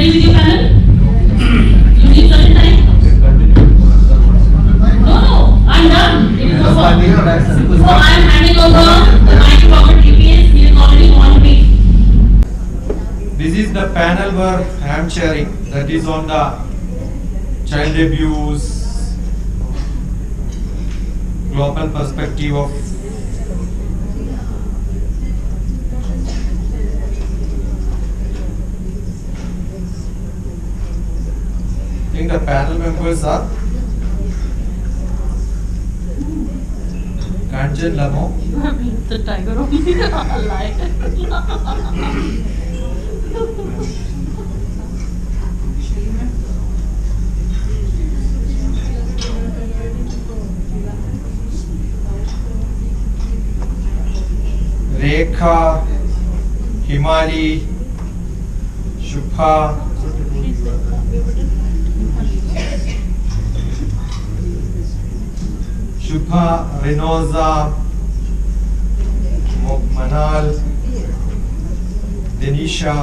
ready with your panel? You need certain time? No, I'm done. It is over. So I'm handing over the mic to our TPS. He is already on me. This is the panel where I am chairing, that is on the child abuse, global perspective of I think the panel members are Kanchan Lamo, The tiger only alive. Rekha, Himali, Shubha, Renoza, Manal, Denisha,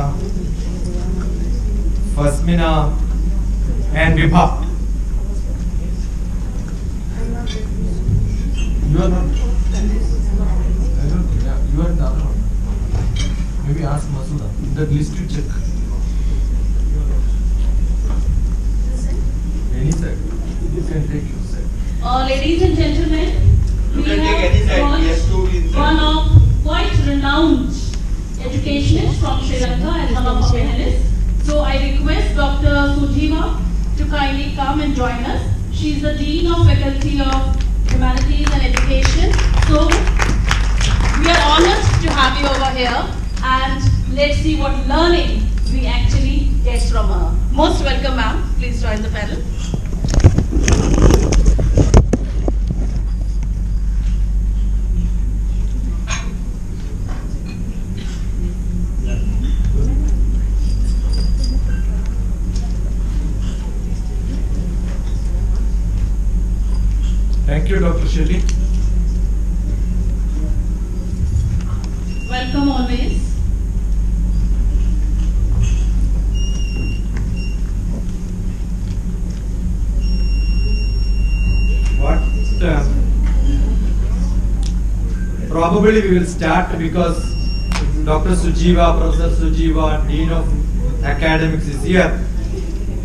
Fasmina, and Vibha. You are not. I don't think. Yeah, you are the other one. Maybe ask Masuda. That list you check. Any side. You can take your side. Ladies and gentlemen, You we can have take any side. got Yes, two inside. one of quite renowned educationists from Sri Lanka and one of our panelists. So I request Dr. Sujiva to kindly come and join us. She is the Dean of Faculty of Humanities and Education. So we are honored to have you over here, and let's see what learning we actually get from her. Most welcome, ma'am. Please join the panel. Thank you, Dr. Shelly. Welcome always. Probably we will start because Dr. Sujiva, Professor Sujiva, Dean of Academics is here.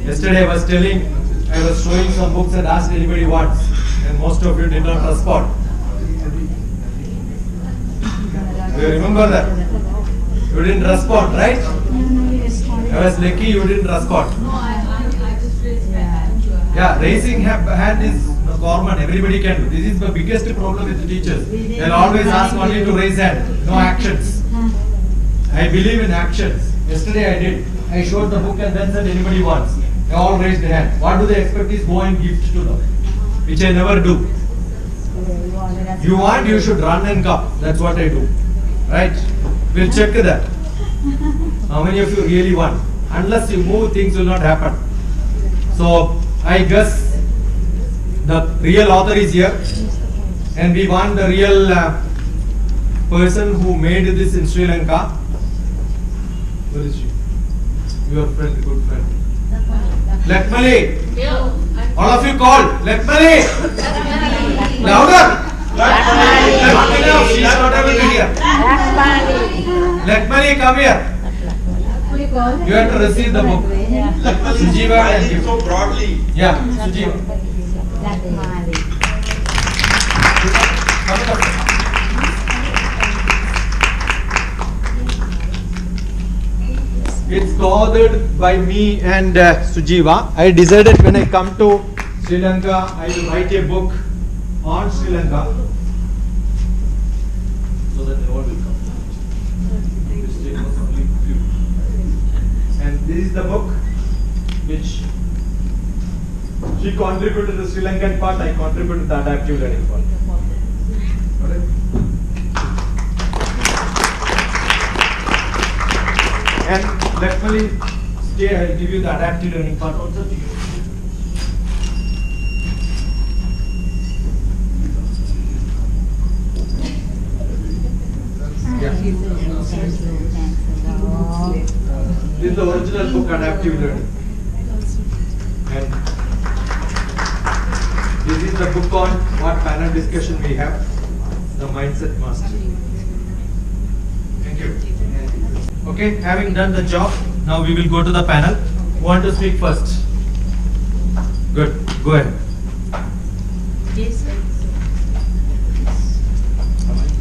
Yesterday I was showing some books and asked anybody wants, and most of you did not respond. Do you remember that? You didn't respond, right? I was lucky you didn't respond. No, I just raised my hand. Yeah, raising hand is common, everybody can do. This is the biggest problem with the teachers. They'll always ask only to raise hand, no actions. I believe in actions. Yesterday I did. I showed the book and then said anybody wants. They all raised their hand. What do they expect is go and gift to them, which I never do. You want, you should run and come. That's what I do. Right? We'll check that. How many of you really want? Unless you move, things will not happen. So I guess the real author is here, and we want the real person who made this in Sri Lanka. Where is she? Your friend, good friend. Lakmali. All of you called. Lakmali. Louder. Lakmali. She is not able to hear. Lakmali, come here. You have to receive the book. Sujiva and you. So broadly. Yeah, Sujiva. It's co-authored by me and Sujiva. I decided when I come to Sri Lanka, I will write a book on Sri Lanka. So that all will come. And this is the book which she contributed to the Sri Lankan part, I contributed to the adaptive learning part. Alright? And let me stay, I will give you the adaptive learning part also to you. Yeah. This is the original book Adaptive Learning. And this is the book on what panel discussion we have, the Mindset Mastery. Thank you. Okay, having done the job, now we will go to the panel. Who want to speak first? Good, go ahead.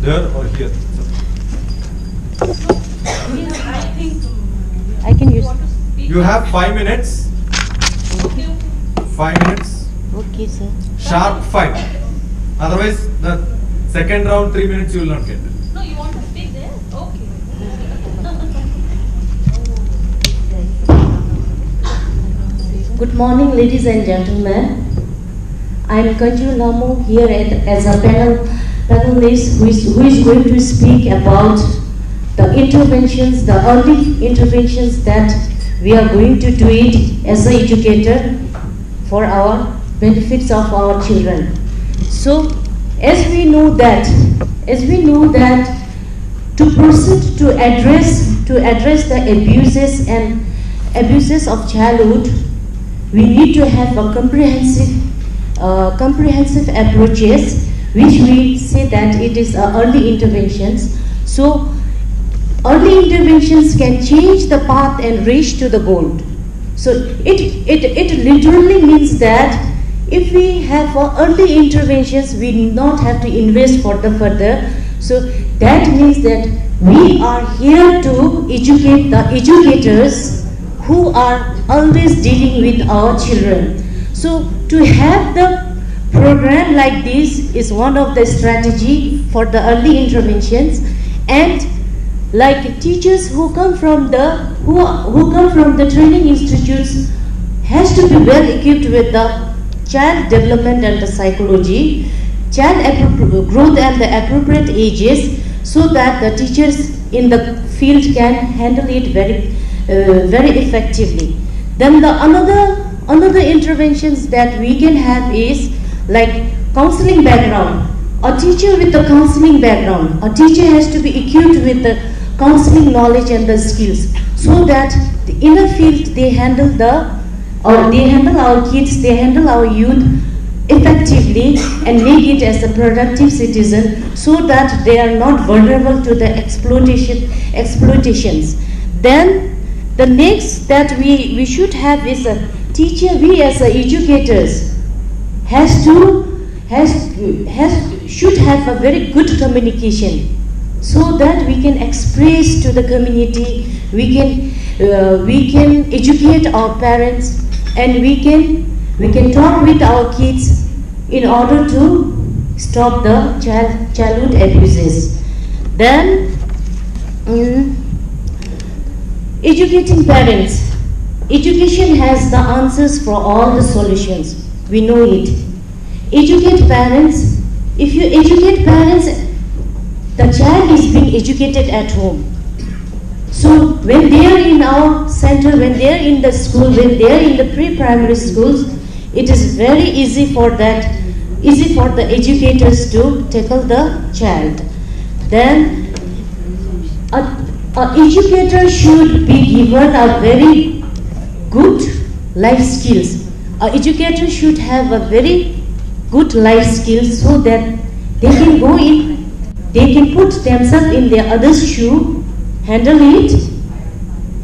There or here? I think. I can use. You have 5 minutes. 5 minutes. Okay, sir. Sharp 5. Otherwise, the second round 3 minutes you will not get. No, you want to speak there? Okay. Good morning, ladies and gentlemen. I am Kanju Lamu here as a panelist who is going to speak about the interventions, the early interventions that we are going to do it as an educator for our benefits of our children. So, as we know that to proceed to address the abuses of childhood, we need to have a comprehensive approaches, which we say that it is early interventions. So early interventions can change the path and reach to the goal. So it literally means that if we have early interventions, we do not have to invest for the further. So that means that we are here to educate the educators who are always dealing with our children. So to have the program like this is one of the strategy for the early interventions, and like teachers who come from the training institutes has to be well equipped with the child development and the psychology, child growth and the appropriate ages, so that the teachers in the field can handle it very effectively. Then the another interventions that we can have is like counseling background. A teacher with a counseling background, a teacher has to be equipped with the counseling knowledge and the skills, so that in a field they handle our kids, they handle our youth effectively and make it as a productive citizen, so that they are not vulnerable to the exploitations. Then the next that we should have is a teacher. We as educators should have a very good communication, so that we can express to the community, we can educate our parents, and we can talk with our kids in order to stop the childhood abuses. Then educating parents. Education has the answers for all the solutions. We know it. Educate parents. If you educate parents, the child is being educated at home. So when they are in our center, when they are in the school, when they are in the pre-primary schools, it is very easy for the educators to tackle the child. Then an educator should be given a very good life skills. An educator should have a very good life skills, so that they can go in, they can put themselves in their other's shoe, handle it.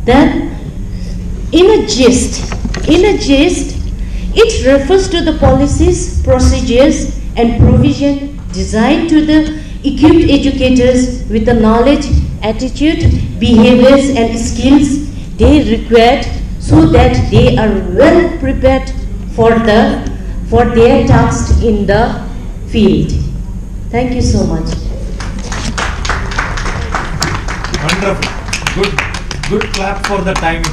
Then in a gist, it refers to the policies, procedures and provision designed to the equipped educators with the knowledge, attitude, behaviors and skills they require, so that they are well prepared for their tasks in the field. Thank you so much. Wonderful. Good clap for the timing.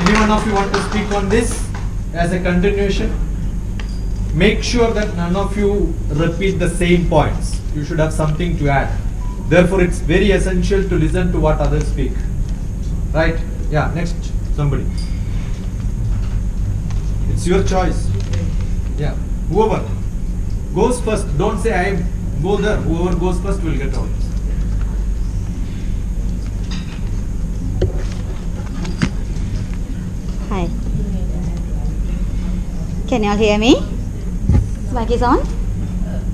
Anyone of you want to speak on this as a continuation? Make sure that none of you repeat the same points. You should have something to add. Therefore, it's very essential to listen to what others speak. Right? Yeah, next, somebody. It's your choice. Yeah, whoever goes first. Don't say I am Go there. Whoever goes first will get out. Hi. Can you all hear me? Mic is on?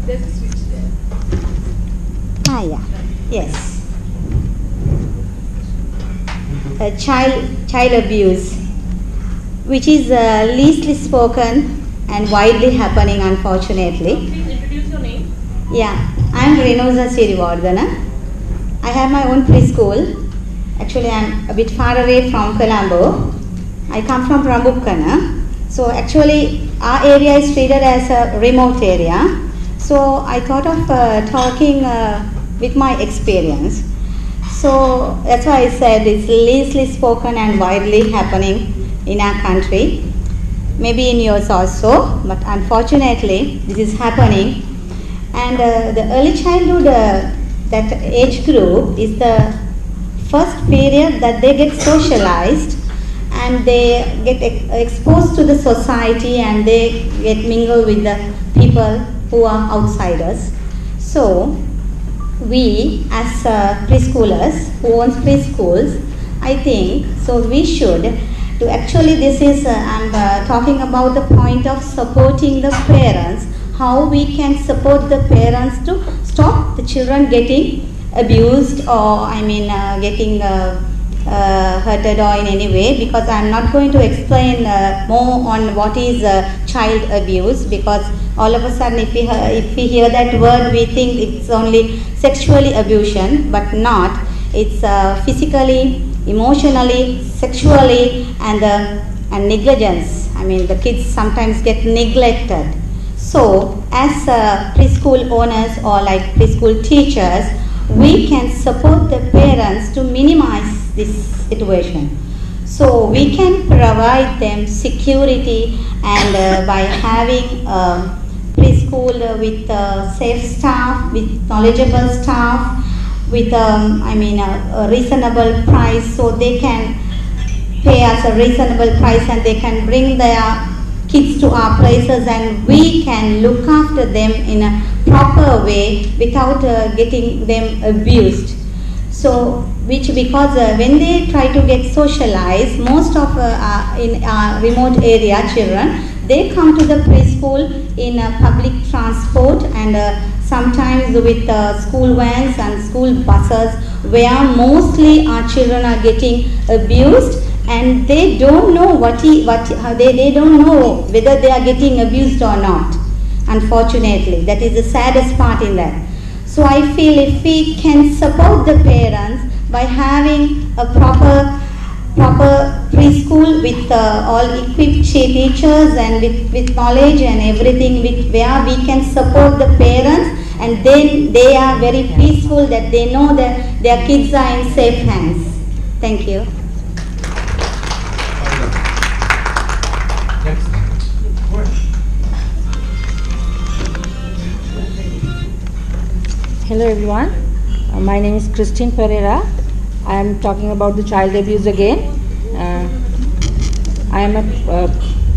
There's a switch there. Ah, yeah. Yes. Child abuse, which is leastly spoken and widely happening, unfortunately. Please introduce your name. Yeah, I am Renuza Sirivardhana. I have my own preschool. Actually, I am a bit far away from Colombo. I come from Rambukkana. So actually, our area is treated as a remote area. So I thought of talking with my experience. So that's why I said it's leastly spoken and widely happening in our country. Maybe in yours also, but unfortunately, this is happening. And the early childhood, that age group is the first period that they get socialized and they get exposed to the society and they get mingled with the people who are outsiders. So we as preschoolers who owns preschools, I think, so we should to actually this is, I'm talking about the point of supporting the parents, how we can support the parents to stop the children getting abused or getting hurted or in any way, because I'm not going to explain more on what is child abuse, because all of a sudden if we hear that word we think it's only sexually abusing, but not. It's physically, emotionally, sexually, and negligence. I mean, the kids sometimes get neglected. So as preschool owners or like preschool teachers, we can support the parents to minimize this situation. So we can provide them security, and by having preschool with safe staff, with knowledgeable staff, with a reasonable price, so they can pay us a reasonable price and they can bring their kids to our places and we can look after them in a proper way without getting them abused. So because when they try to get socialized, most of in our remote area children, they come to the preschool in public transport and sometimes with school vans and school buses, where mostly our children are getting abused and they don't know they don't know whether they are getting abused or not. Unfortunately, that is the saddest part in that. So I feel if we can support the parents by having a proper preschool with all equipped teachers and with knowledge and everything, where we can support the parents, and then they are very peaceful that they know that their kids are in safe hands. Thank you. Next. Go ahead. Hello everyone, my name is Christine Pereira. I am talking about the child abuse again. I am a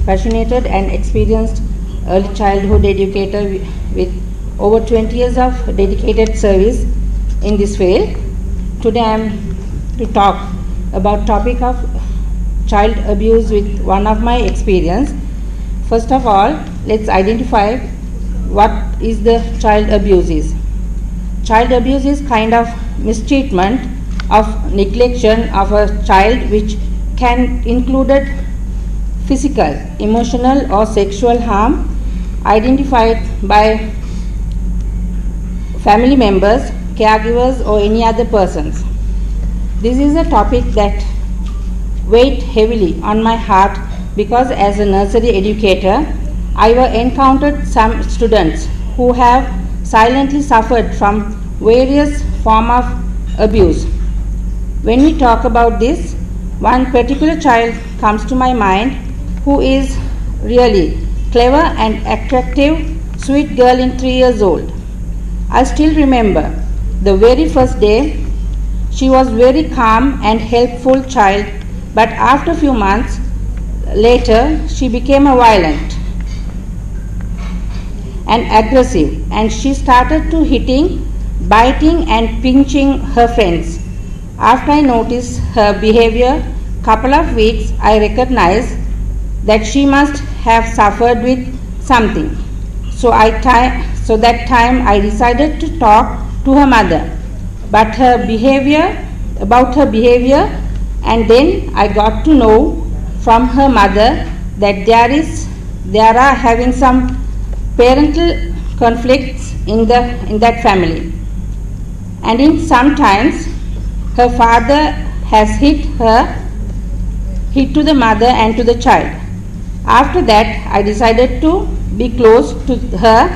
passionate and experienced early childhood educator with over 20 years of dedicated service in this field. Today I am to talk about topic of child abuse with one of my experience. First of all, let's identify what is the child abuse is. Child abuse is kind of mistreatment of neglection of a child, which can include physical, emotional or sexual harm identified by family members, caregivers or any other persons. This is a topic that weighed heavily on my heart because as a nursery educator, I have encountered some students who have silently suffered from various forms of abuse. When we talk about this, one particular child comes to my mind who is really clever and attractive, sweet girl in 3 years old. I still remember the very first day. She was very calm and helpful child, but after a few months later she became a violent. and aggressive, and she started to hitting, biting and pinching her friends. After I noticed her behavior, couple of weeks, I recognized that she must have suffered with something. So that time I decided to talk to her mother about her behavior, and then I got to know from her mother that there are having some parental conflicts in that family, and in sometimes her father has hit to the mother and to the child. After that, I decided to be close to her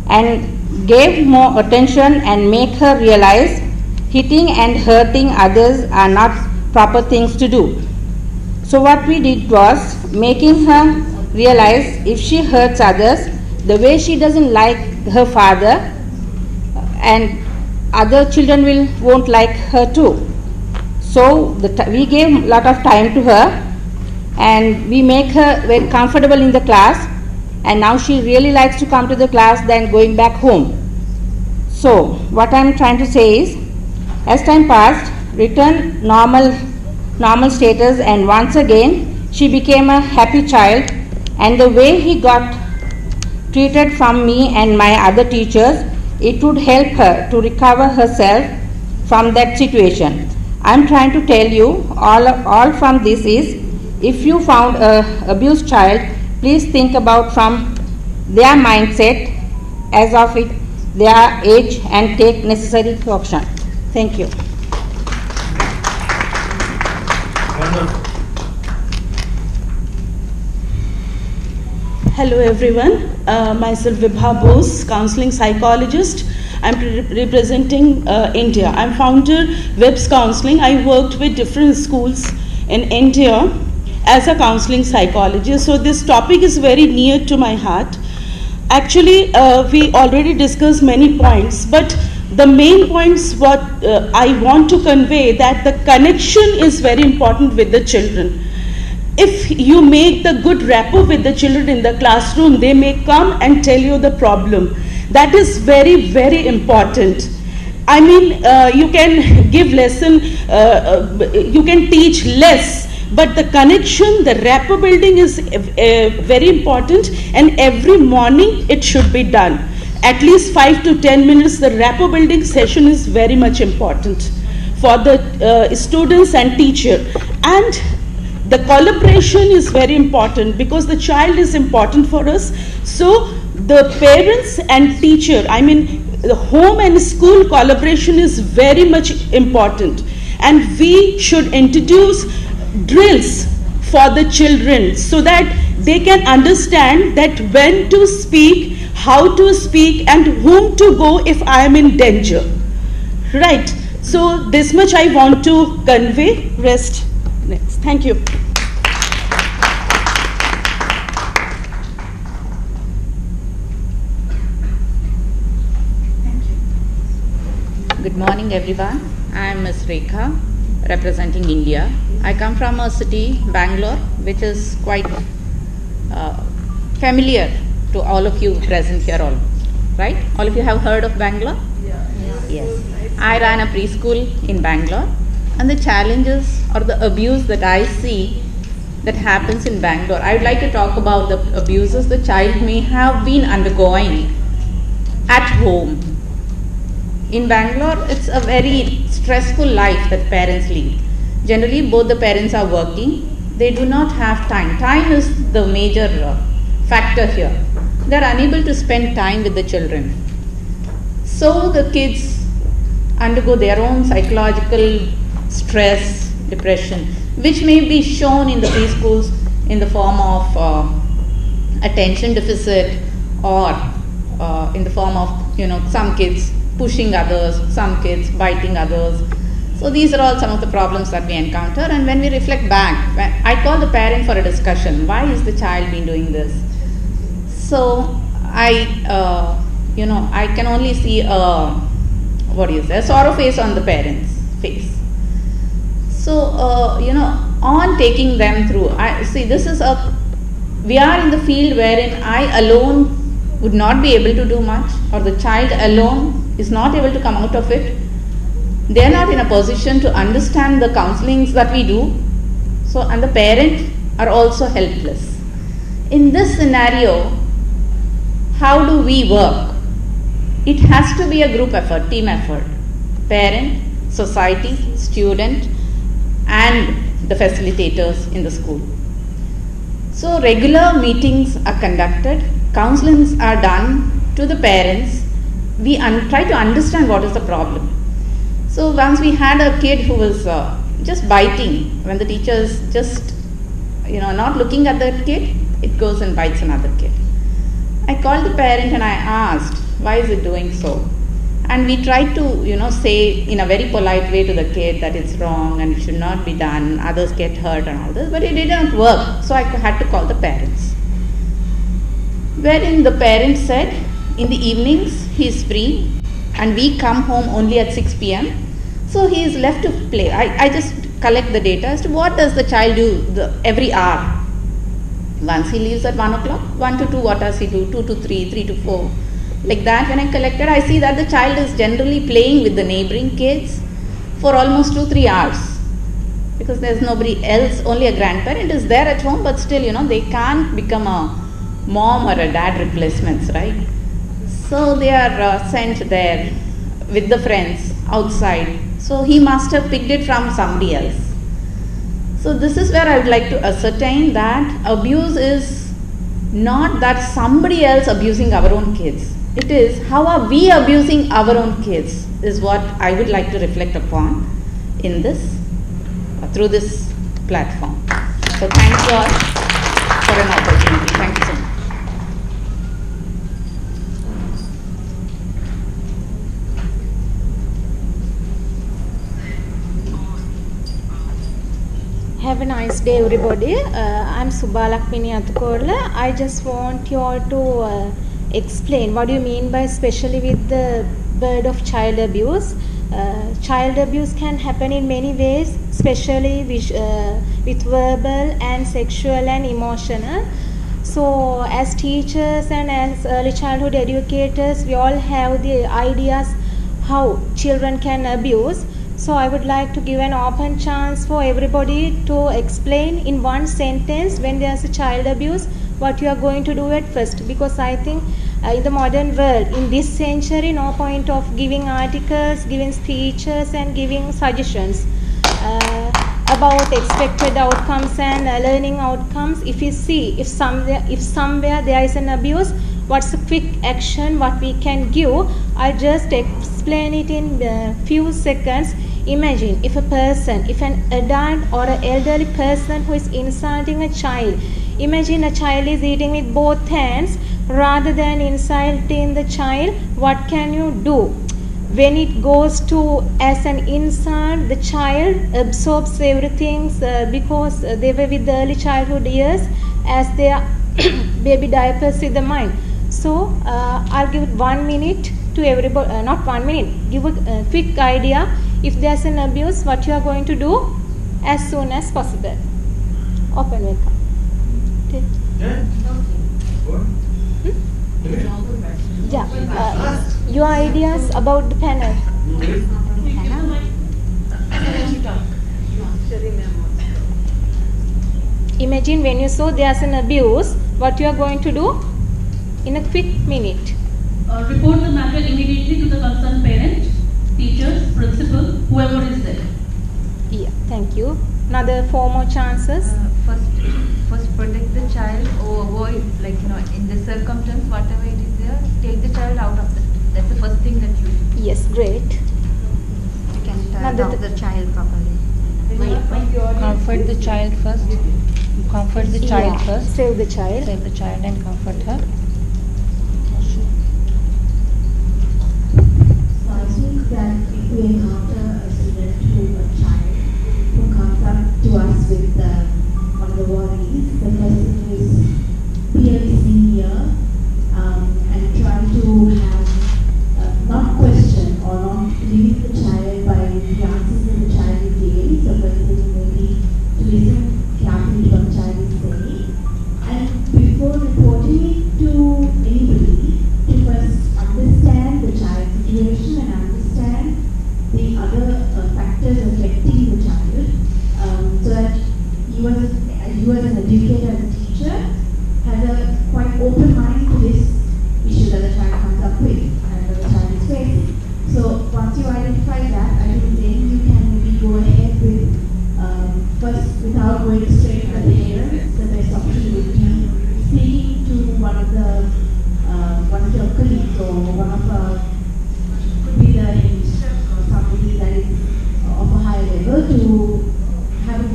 and gave more attention and make her realize hitting and hurting others are not proper things to do. So what we did was making her realize if she hurts others, the way she doesn't like her father, and other children won't like her too. So we gave a lot of time to her, and we make her very comfortable in the class, and now she really likes to come to the class than going back home. So what I am trying to say is, as time passed, returned normal status, and once again she became a happy child, and the way he got treated from me and my other teachers, it would help her to recover herself from that situation. I am trying to tell you all from this is, if you found a abused child, please think about from their mindset as of their age and take necessary action. Thank you. Wonderful. Hello everyone, myself Vibha Bose, counseling psychologist. I'm representing India. I'm founder WEBS Counseling. I worked with different schools in India as a counseling psychologist. So this topic is very near to my heart. Actually, we already discussed many points, but the main points what I want to convey, that the connection is very important with the children. If you make the good rapport with the children in the classroom, they may come and tell you the problem. That is very, very important. I mean, you can give lesson, you can teach less, but the connection, the rapport building is very important, and every morning it should be done. At least 5 to 10 minutes, the rapport building session is very much important for the students and teacher. And the collaboration is very important because the child is important for us. So the parents and teacher, I mean the home and school collaboration is very much important, and we should introduce drills for the children so that they can understand that when to speak, how to speak, and whom to go if I am in danger. Right. So this much I want to convey. Rest next. Thank you. Good morning everyone. I am Ms. Rekha, representing India. I come from a city, Bangalore, which is quite familiar to all of you present here all, right? All of you have heard of Bangalore? Yes. I ran a preschool in Bangalore, and the challenges or the abuse that I see that happens in Bangalore, I would like to talk about the abuses the child may have been undergoing at home. In Bangalore, it's a very stressful life that parents lead. Generally, both the parents are working. They do not have time. Time is the major factor here. They are unable to spend time with the children. So the kids undergo their own psychological stress, depression, which may be shown in the preschools in the form of attention deficit, or in the form of, some kids pushing others, some kids biting others. So these are all some of the problems that we encounter, and when we reflect back, I call the parent for a discussion. Why is the child been doing this? So I can only see a sorrow face on the parent's face. So, on taking them through, we are in the field wherein I alone would not be able to do much, or the child alone is not able to come out of it, they are not in a position to understand the counselings that we do. So, and the parent are also helpless. In this scenario, how do we work? It has to be a group effort, team effort. Parent, society, student, and the facilitators in the school. So regular meetings are conducted, counselings are done to the parents. We try to understand what is the problem. So once we had a kid who was just biting, when the teacher is just not looking at that kid, it goes and bites another kid. I called the parent and I asked, why is it doing so? And we tried to say in a very polite way to the kid that it's wrong and it should not be done, others get hurt and all this, but it didn't work. So I had to call the parents. Wherein the parents said, in the evenings he is free and we come home only at 6 p.m. So he is left to play. I just collect the data as to what does the child do every hour. Once he leaves at 1 o'clock, 1 to 2, what does he do? 2 to 3, 3 to 4. Like that, when I collected, I see that the child is generally playing with the neighboring kids for almost 2-3 hours. Because there's nobody else, only a grandparent is there at home, but still, they can't become a mom or a dad replacements, right? So they are sent there with the friends outside. So he must have picked it from somebody else. So this is where I would like to ascertain that abuse is not that somebody else abusing our own kids. It is how are we abusing our own kids is what I would like to reflect upon in this, through this platform. So thanks God for an opportunity. Thank you so much. Have a nice day, everybody. I'm Subbalakshmi Athukorla. I just want you all to explain what do you mean by especially with the word of child abuse. Child abuse can happen in many ways, especially with verbal and sexual and emotional. So as teachers and as early childhood educators, we all have the ideas how children can abuse. So I would like to give an open chance for everybody to explain in one sentence when there's a child abuse, what you are going to do at first. Because I think in the modern world, in this century, no point of giving articles, giving speeches and giving suggestions about expected outcomes and learning outcomes. If you see, if somewhere there is an abuse, what's the quick action what we can give? I'll just explain it in a few seconds. Imagine if an adult or an elderly person who is insulting a child, imagine a child is eating with both hands, rather than insulting the child, what can you do? When it goes to as an insult, the child absorbs everything because they were with the early childhood years as their baby diapers with the mind. So I'll give 1 minute to everybody, not 1 minute, give a quick idea. If there's an abuse, what you are going to do as soon as possible. Open welcome. Yeah. Your ideas about the panel. Imagine when you saw there's an abuse, what you are going to do in a quick minute. Report the matter immediately to the concerned parent, teachers, principal, whoever is there. Yeah, thank you. Another 4 more chances. First protect the child or avoid, in the circumstance, whatever it is there, take the child out of it. That's the first thing that you do. Yes, great. You can turn off the child properly. Comfort the child first. Comfort the child first. Save the child. Save the child and comfort her. So I think that if we encounter a student a child who comes up to us with one of the worries, the first thing is peer listening here and try to have not question or not leave the child by the answers that the child is giving. So first thing maybe to listen carefully to what the child is saying, and before reporting it to anybody, first, without going straight to the parents, the best option would be speaking to one of your colleagues or could be the headmistress or somebody that is of a high level to have a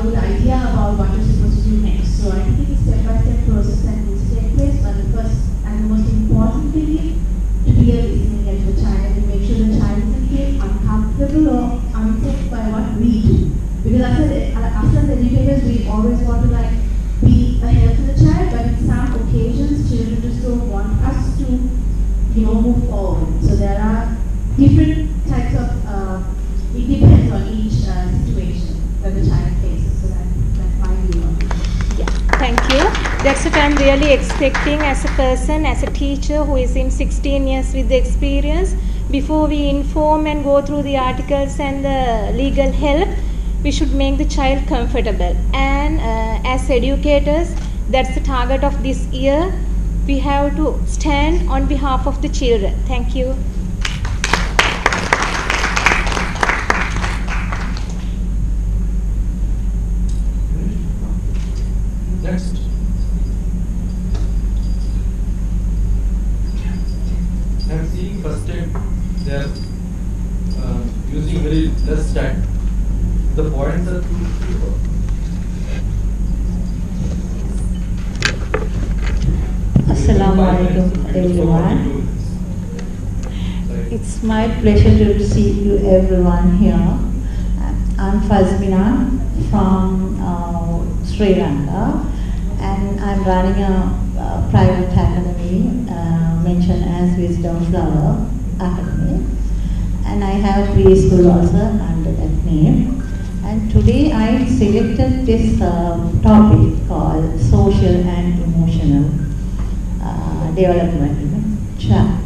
good idea about what you're supposed to do next. So I think it's a step-by-step process that needs to take place, but the first and the most important thing is to be a listening ear to the child and make sure the child doesn't feel uncomfortable or unsafe by what we do. Because us as educators, we always want to be a help to the child, but in some occasions, children just don't want us to, move forward. So there are different types of, it depends on each situation that the child faces. So that's my view on it. Yeah, thank you. That's what I'm really expecting as a person, as a teacher who is in 16 years with the experience. Before we inform and go through the articles and the legal help, we should make the child comfortable. And as educators, that's the target of this year. We have to stand on behalf of the children. Thank you. Next. I'm seeing first time they are using very less time. The points are too few. Assalamualaikum everyone. It's my pleasure to see you everyone here. I'm Fazmina from Sri Lanka, and I'm running a private academy mentioned as Wisdom Flower Academy, and I have preschool also under that name. And today I selected this topic called social and emotional development in a child,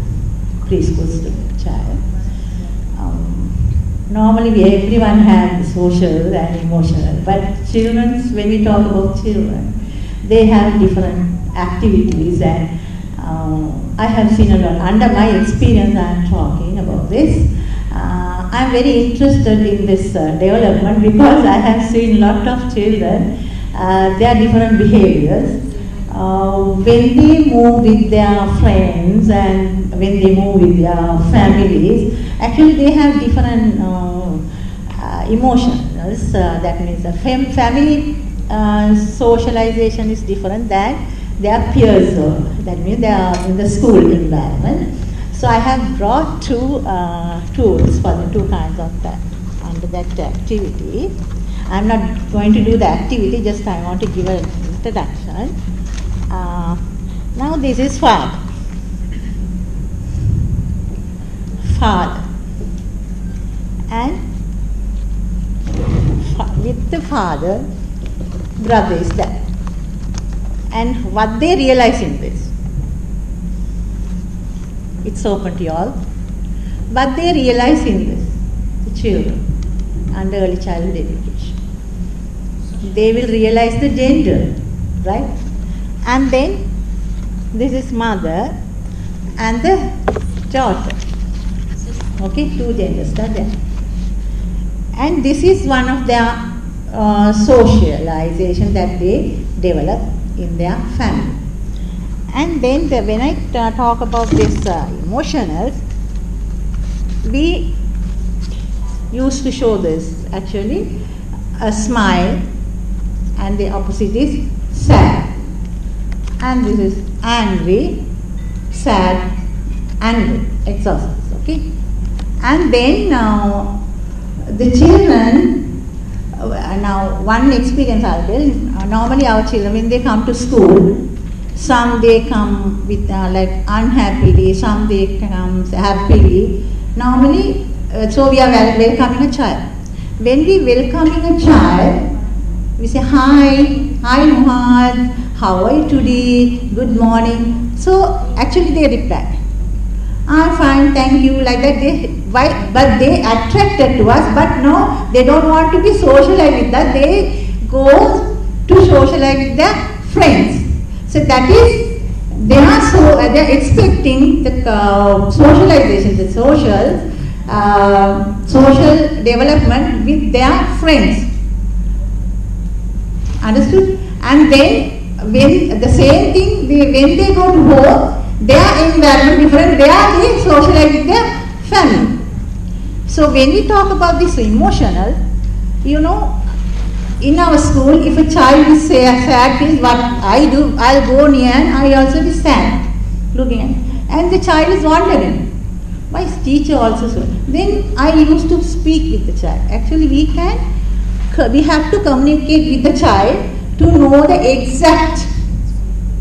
preschool student child. Normally everyone has social and emotional, but children, when we talk about children, they have different activities, and I have seen a lot. Under my experience, I am talking about this. I am very interested in this development because I have seen a lot of children, their different behaviors. When they move with their friends and when they move with their families, actually they have different emotions. That means the family socialization is different than their peers. That means they are in the school environment. So I have brought two tools for the two kinds of that under that activity. I'm not going to do the activity, just I want to give an introduction. Now this is father. And with the father, brother is that. And what they realize in this, it's open to you all. But they realize in this, the children, under early childhood education, they will realize the gender, right? And then this is mother and the daughter. Okay, two genders are there. And this is one of their socialization that they develop in their family. And then when I talk about this emotional, we used to show this actually, a smile, and the opposite is sad. And this is angry, sad, angry, exhausted, okay? And then the children, now one experience I'll tell, normally our children, when they come to school, some they come with like unhappily, some they come happily. Normally, so we are welcoming a child. When we welcoming a child, we say, hi Muhammad, how are you today, good morning. So actually they reply, I'm fine, thank you, like that. But they attracted to us, but no, they don't want to be socialized with us. They go to socialize with their friends. So that is, they are expecting the socialization, the social social development with their friends. Understood? And then when the same thing, when they go to home, their environment different, they are socialize with their family. So when we talk about this emotional, you know, in our school, if a child is sad, is what I do, I'll go near and I also be sad, looking at, and the child is wondering. My teacher also said. Then I used to speak with the child. Actually, we have to communicate with the child to know the exact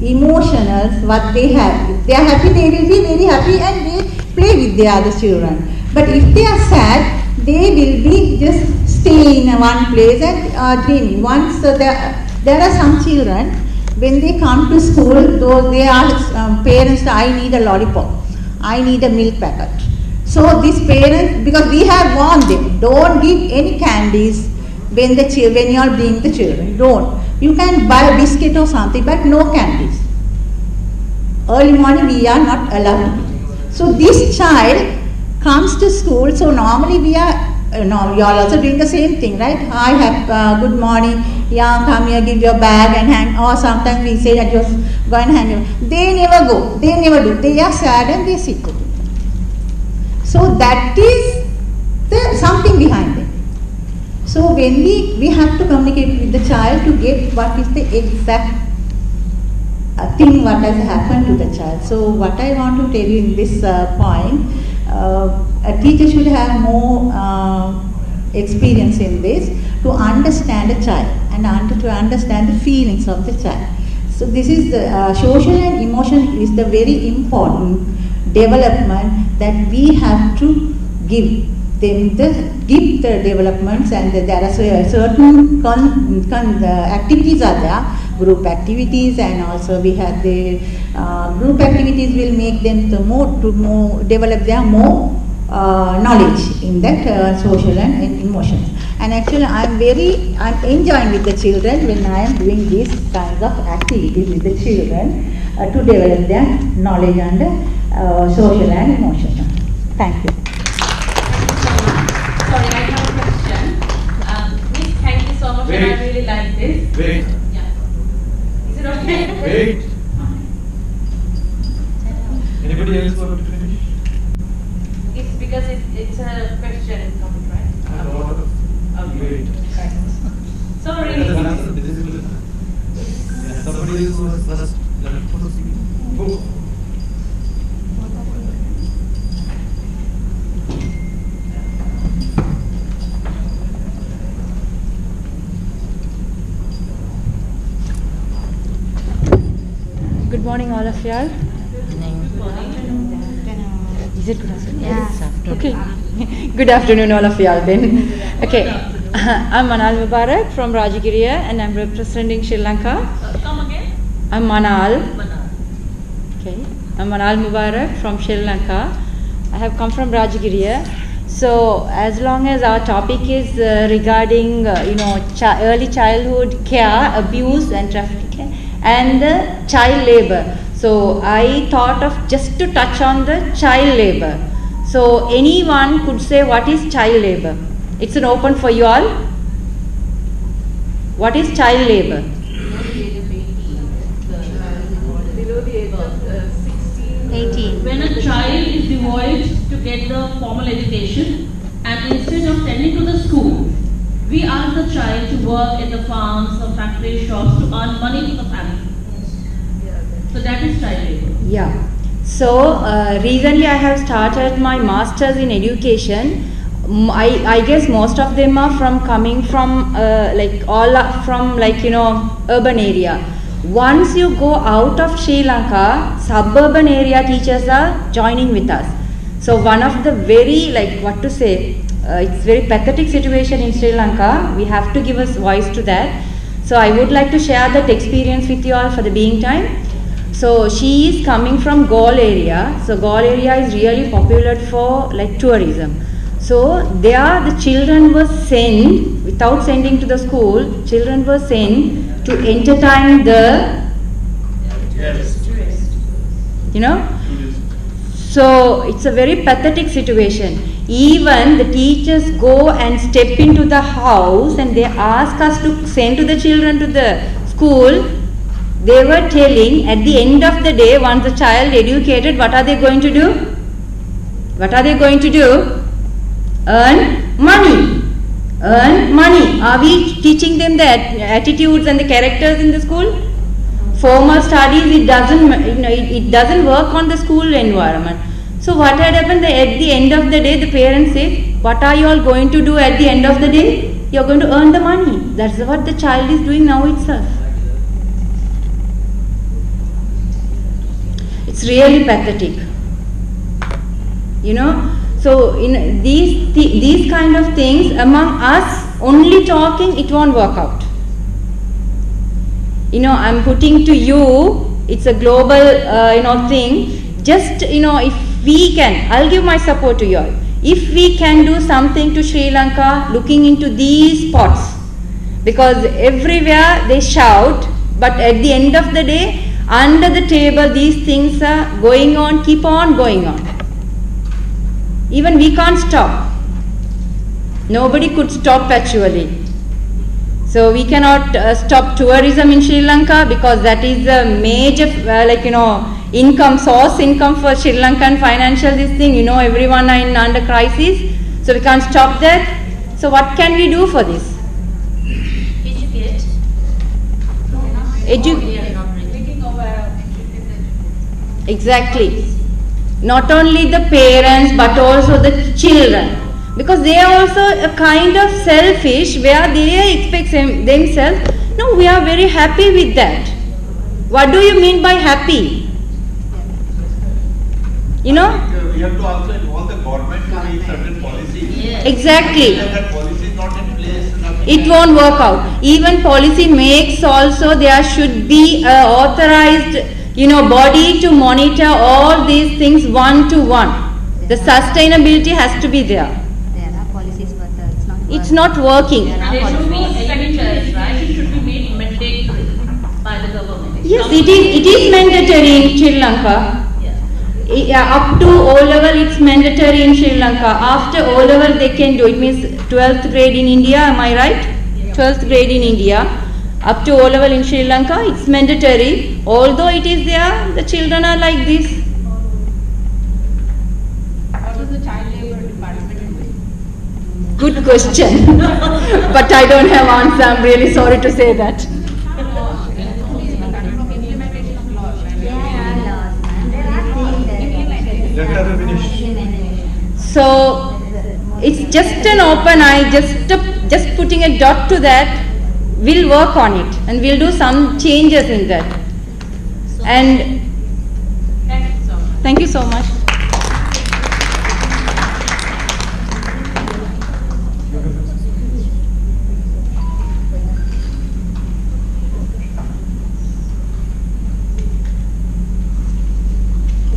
emotions what they have. If they are happy, they will be very happy and they play with the other children. But if they are sad, they will be just stay in one place and dreaming. Once there are some children, when they come to school, though they are parents, I need a lollipop, I need a milk packet. So these parents, because we have warned them, don't give any candies when you are bringing the children. Don't. You can buy a biscuit or something, but no candies. Early morning we are not allowed. So this child comes to school, so normally we are, you are also doing the same thing, right? I have good morning, yeah, come here, give your bag and hand, or sometimes we say that just go and hand you. They never go, they never do. They are sad and they sit. So that is something behind it. So when we have to communicate with the child to get what is the exact thing what has happened to the child. So what I want to tell you in this point, a teacher should have more experience in this to understand a child and to understand the feelings of the child. So this is the social and emotional is the very important development that we have to give them the developments, and there are certain activities are there, group activities, and also we have the group activities will make them to more develop their more knowledge in that social and emotions. And actually I'm enjoying with the children when I am doing these kinds of activities with the children to develop their knowledge and social and emotional. Thank you. Sorry, I have a question. Miss, thank you so much, and I really like this. Wait. Yeah. Is it okay? Wait. Anybody else want to finish? It's because it's a question in comment, right? Wait. Sorry. Somebody else was first. Go. Good morning, all of y'all. Is it good afternoon? Yeah. Okay. Good afternoon, all of y'all then. Okay. I'm Manal Mubarak from Rajagiriya and I'm representing Sri Lanka. Come again. I'm Manal. Okay. I'm Manal Mubarak from Sri Lanka. I have come from Rajagiriya. So as long as our topic is regarding early childhood care, abuse and trafficking and child labor. So I thought of just to touch on the child labor. So anyone could say what is child labor? It's an open for you all. What is child labor? Below the age of 16. 18. When a child is devoid to get the formal education, and instead of sending to the school, we ask the child to work in the farms or factory shops to earn money to the family. So that is child labor. Yeah. So recently I have started my masters in education. I guess most of them are coming from urban area. Once you go out of Sri Lanka, suburban area teachers are joining with us. So one of the very it's very pathetic situation in Sri Lanka. We have to give us voice to that. So I would like to share that experience with you all for the being time. So she is coming from Galle area. So Galle area is really popular for tourism. So there the children were sent, without sending to the school, children were sent to entertain the, So it's a very pathetic situation. Even the teachers go and step into the house and they ask us to send to the children to the school. They were telling at the end of the day, once the child educated, what are they going to do? What are they going to do? Earn money. Earn money. Are we teaching them the attitudes and the characters in the school? Formal studies, it doesn't work on the school environment. So what had happened, at the end of the day, the parents say, what are you all going to do at the end of the day? You are going to earn the money. That's what the child is doing now itself. It's really pathetic. So in these kind of things among us, only talking, it won't work out. I'm putting to you, it's a global, thing. Just, if we can, I'll give my support to you all. If we can do something to Sri Lanka, looking into these spots, because everywhere they shout, but at the end of the day, under the table, these things are going on, keep on going on. Even we can't stop. Nobody could stop actually. So we cannot stop tourism in Sri Lanka because that is a major, income for Sri Lankan financial this thing. Everyone are under crisis. So we can't stop that. So what can we do for this? Exactly. Not only the parents but also the children. Because they are also a kind of selfish where they expect themselves, no, we are very happy with that. What do you mean by happy? We have to also involve the government to make certain policies. Yes. Exactly. If that policy is not in place, it won't work out. Even policy makes also, there should be an authorized, body to monitor all these things one to one. The sustainability has to be there. It's not working. There should be expenditures, right? It should be made mandatory by the government. Yes, it is mandatory in Sri Lanka. Up to O level, it's mandatory in Sri Lanka. After O level, they can do. It means 12th grade in India. Am I right? 12th grade in India. Up to O level in Sri Lanka, it's mandatory. Although it is there, the children are like this. What is the child labor department doing? Good question. But I don't have answer. I'm really sorry to say that. So it's just an open eye, just putting a dot to that. We'll work on it and we'll do some changes in that. And thank you so much.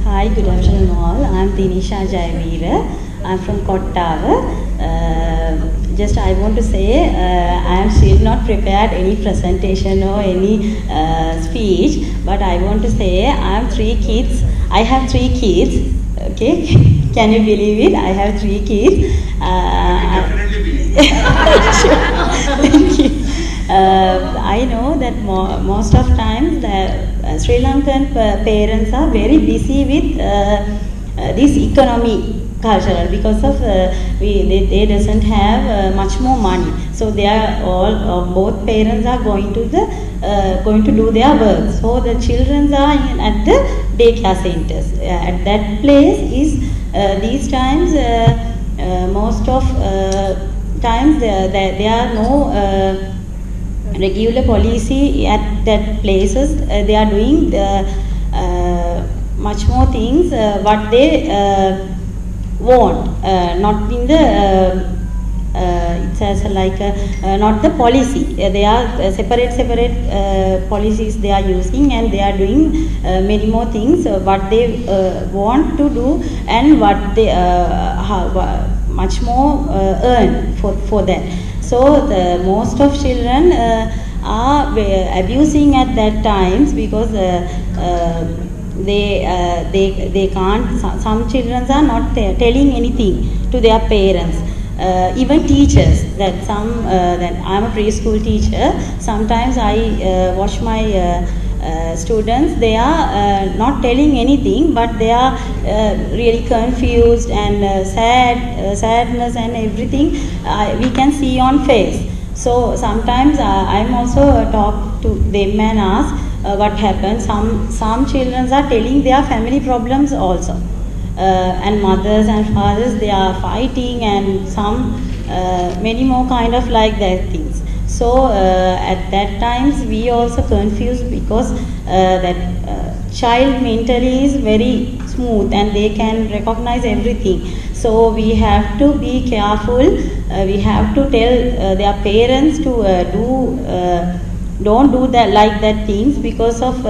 Hi, good afternoon all. I'm Dinisha Jayavira. I'm from Kottava. Just I want to say I am still not prepared any presentation or any speech, but I want to say I have 3 kids. Okay, can you believe it? I have 3 kids. I definitely believe. Thank you. I know that most of times the Sri Lankan parents are very busy with this economy cultural because of they doesn't have much more money, so they are all both parents are going to do their work, so the children are at the daycare centers. At that place is these times most of times there are no regular policy at that places. They are doing much more things what they want, not in the it says like not the policy. They are separate policies they are using, and they are doing many more things what they want to do and what they much more earn for that. So the most of children are abusing at that times because they can't. Some children are not telling anything to their parents. Even teachers, that I'm a preschool teacher. Sometimes I watch my students, they are not telling anything, but they are really confused and sadness and everything we can see on face. So sometimes I'm also talk to them and ask what happened. Some children are telling their family problems also, and mothers and fathers, they are fighting, and some many more kind of like that things. So at that times we also confused, because that child mentally is very smooth and they can recognize everything. So we have to be careful. We have to tell their parents to don't do that like that things, because of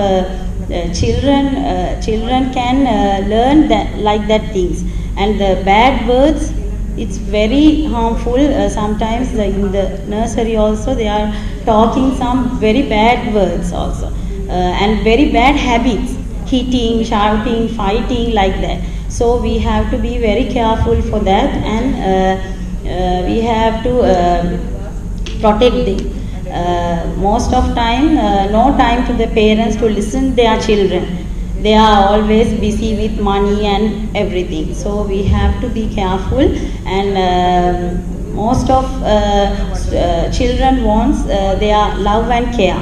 children can learn that like that things. And the bad words, it's very harmful. Sometimes in the nursery also they are talking some very bad words also, and very bad habits, hitting, shouting, fighting, like that. So we have to be very careful for that, and we have to protect them. Most of time, no time to the parents to listen their children. They are always busy with money and everything. So we have to be careful, and most of children wants their love and care,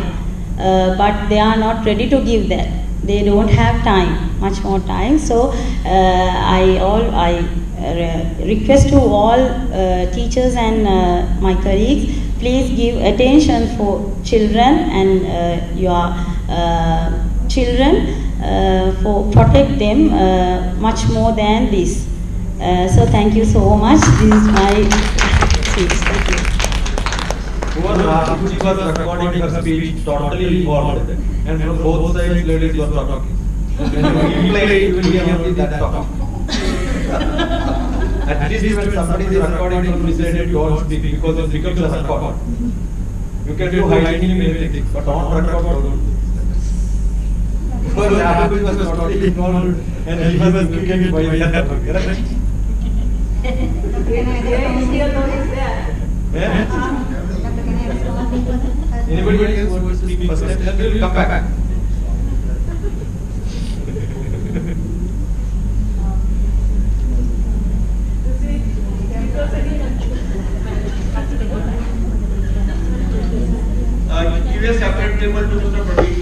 but they are not ready to give that. They don't have time, much more time. So I request to all teachers and my colleagues, please give attention for children and your children, for protect them much more than this. So thank you so much. This is my speech. Thank you. She was recording her speech totally involved, and from both sides ladies were talking. When you play, you will hear only that talk. At least when somebody is recording from this side, don't speak, because it becomes a record. You can do hiding many things, but on record, don't. Because Abhi was totally involved, and he was looking by the other. Anybody else wants to speak first? Then we will come back. Give a separate table to Mr. Pradeep.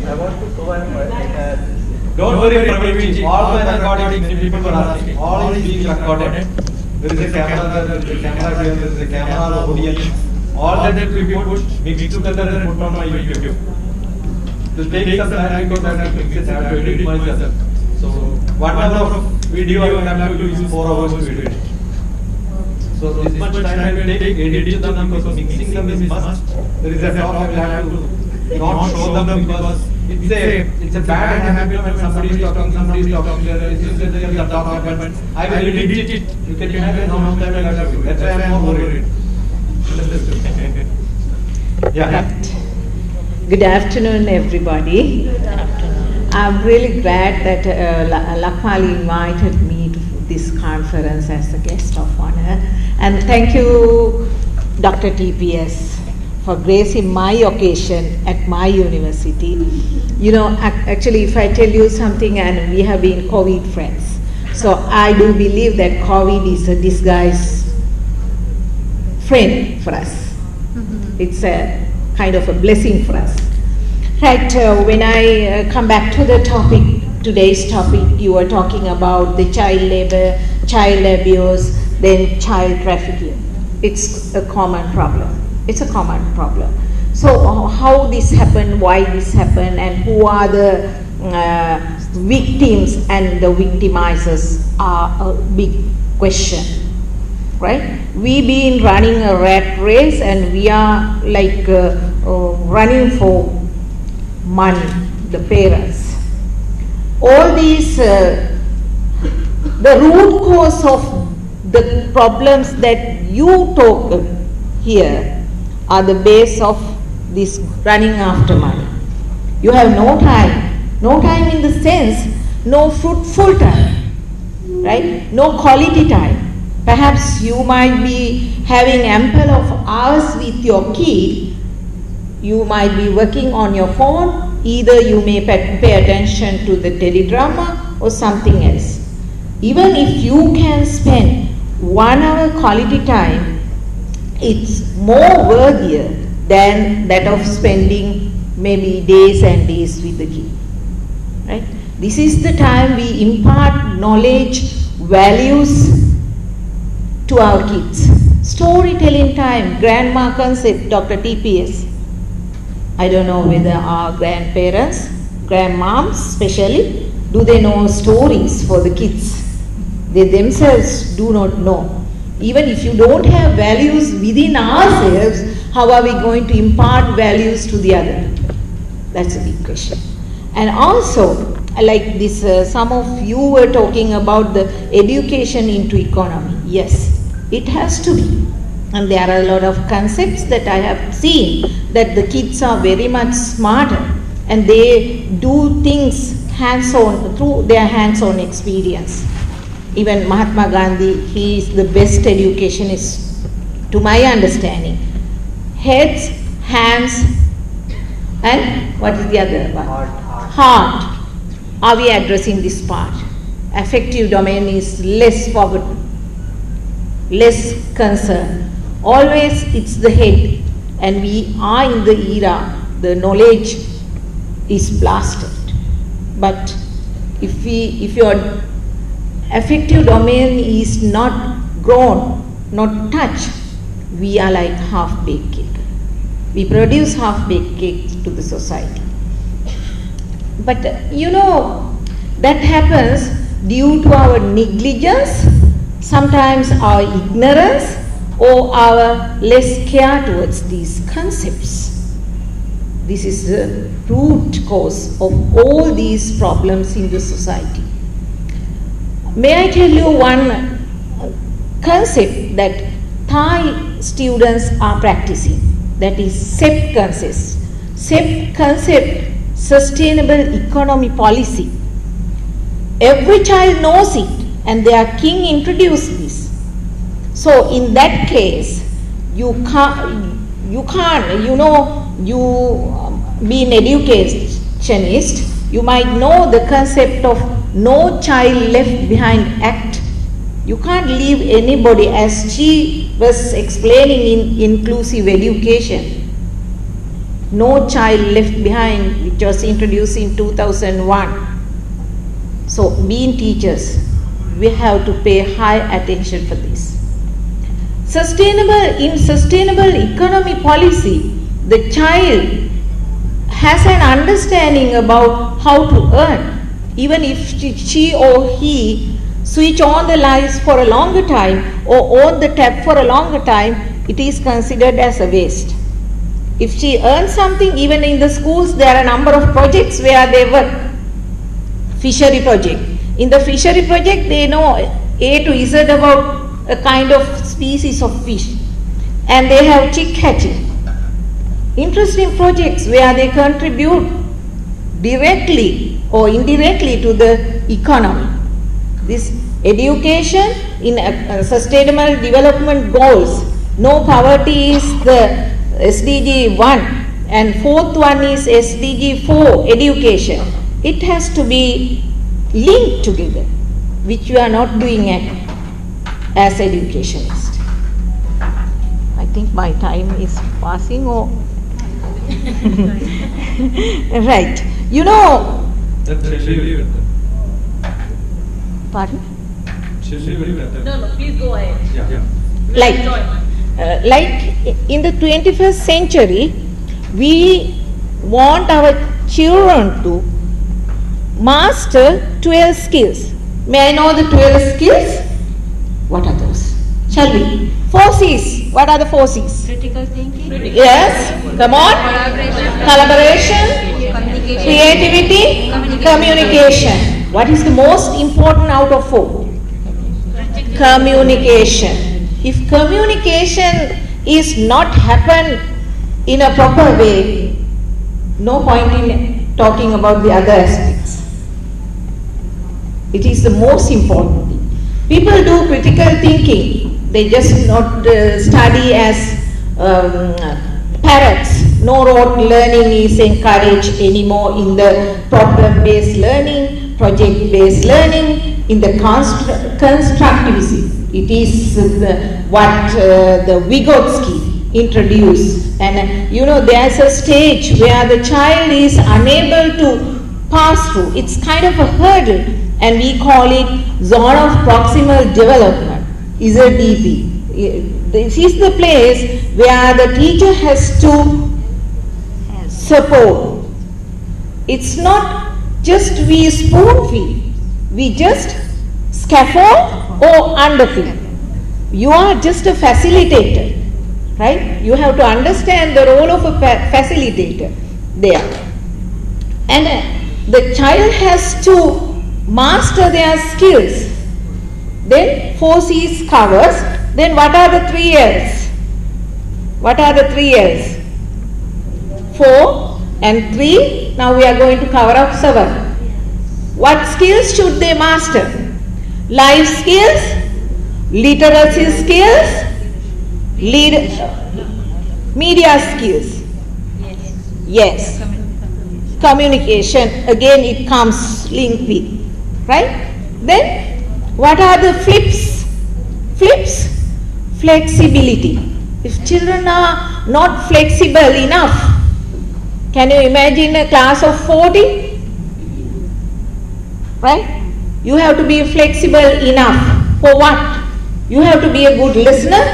I want to go and don't worry, Praveen. All my recordings, people were asking, all is being recorded. There is a camera there, there is a camera here, there is a camera audience. All that will be put, mixed together and put on my YouTube. To take some time, because I have to fix it, I have to edit myself. So 1 hour of video, I have to use 4 hours to edit. So this much time I will take editing them, because mixing them is must. There is a talk I will have to not show them, because it's a bad habit when somebody is talking, there is a talk happens. I will edit it. You can imagine how much time I have to do. That's why I am more worried. Yeah. Good afternoon, everybody. Good afternoon. I'm really glad that Lakmali invited me to this conference as a guest of honor. And thank you, Dr. TPS, for gracing my occasion at my university. You know, actually, if I tell you something, and we have been COVID friends, so I do believe that COVID is a disguised friend for us. It's a kind of a blessing for us. Right, when I come back to the topic, today's topic, you were talking about the child labor, child abuse, then child trafficking. It's a common problem. It's a common problem. So how this happened, why this happened, and who are the victims and the victimizers are a big question. Right? We've been running a rat race, and we are like running for money, the parents. All these, the root cause of the problems that you talk here are the base of this running after money. You have no time No time in the sense, no fruitful time, right? No quality time. Perhaps you might be having ample of hours with your kid. You might be working on your phone. Either you may pay attention to the teledrama or something else. Even if you can spend 1 hour quality time, it's more worthier than that of spending maybe days and days with the kid. Right? This is the time we impart knowledge, values to our kids. Storytelling time, grandma concept, Dr. TPS. I don't know whether our grandparents, grandmoms especially, do they know stories for the kids? They themselves do not know. Even if you don't have values within ourselves, how are we going to impart values to the other? That's a big question. And also, like this, some of you were talking about the education into economy. Yes, it has to be. And there are a lot of concepts that I have seen that the kids are very much smarter and they do things hands-on, through their hands-on experience. Even Mahatma Gandhi, he is the best educationist to my understanding. Heads, hands, and what is the other one? Heart. Are we addressing this part? Affective domain is less forgotten, less concern. Always it's the head, and we are in the era, the knowledge is blasted. But if your affective domain is not grown, not touched, we are like half-baked cake. We produce half-baked cakes to the society. But that happens due to our negligence, sometimes our ignorance, or our less care towards these concepts. This is the root cause of all these problems in the society. May I tell you one concept that Thai students are practicing, that is SEP concept. SEP concept, sustainable economy policy. Every child knows it and their king introduced this. So in that case, you be an educationist, you might know the concept of no child left behind act. You can't leave anybody, as she was explaining in inclusive education. No child left behind, which was introduced in 2001. So being teachers, we have to pay high attention for this. In sustainable economy policy, the child has an understanding about how to earn. Even if she or he switch on the lights for a longer time or on the tap for a longer time, it is considered as a waste. If she earns something, even in the schools, there are a number of projects where they work. Fishery project. In the fishery project, they know A to Z about a kind of species of fish, and they have chick hatching. Interesting projects where they contribute directly or indirectly to the economy. This education in sustainable development goals, no poverty is the SDG 1, and fourth one is SDG 4, education. It has to be linked together, which we are not doing as educationists. I think my time is passing, or right. Pardon? No, please go ahead. Like in the 21st century, we want our children to master 12 skills. May I know the 12 skills? What are those? Shall we? 4 C's. What are the 4 C's? Critical thinking. Yes. Come on. Collaboration. Creativity. Communication. What is the most important out of 4? Communication. If communication is not happen in a proper way, no point in talking about the other aspects. It is the most important thing. People do critical thinking. They just not study as parrots. No rote learning is encouraged anymore in the problem-based learning, project-based learning, in the constructivism. It is what the Vygotsky introduced. And there's a stage where the child is unable to pass through. It's kind of a hurdle, and we call it zone of proximal development, ZDP. This is the place where the teacher has to support. It's not just we spoon feed, we just scaffold or underfeed. You are just a facilitator, right? You have to understand the role of a facilitator there. And the child has to master their skills. Then 4 C's covers. Then what are the 3 L's? What are the 3 L's? 4 and 3. Now we are going to cover up 7. What skills should they master? Life skills, literacy skills, media skills. Yes. Communication, again it comes linked with, right? Then what are the flips? Flips, flexibility. If children are not flexible enough, can you imagine a class of 40? Right? You have to be flexible enough. For what? You have to be a good listener,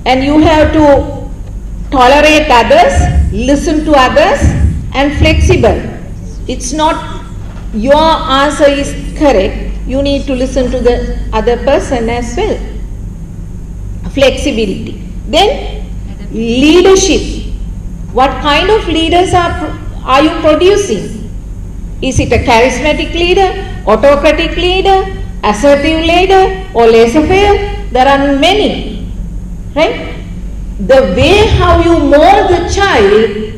and you have to tolerate others, listen to others, and flexible. It's not your answer is correct. You need to listen to the other person as well. Flexibility. Then leadership. What kind of leaders are you producing? Is it a charismatic leader, autocratic leader, assertive leader, or laissez-faire? There are many, right? The way how you mold the child,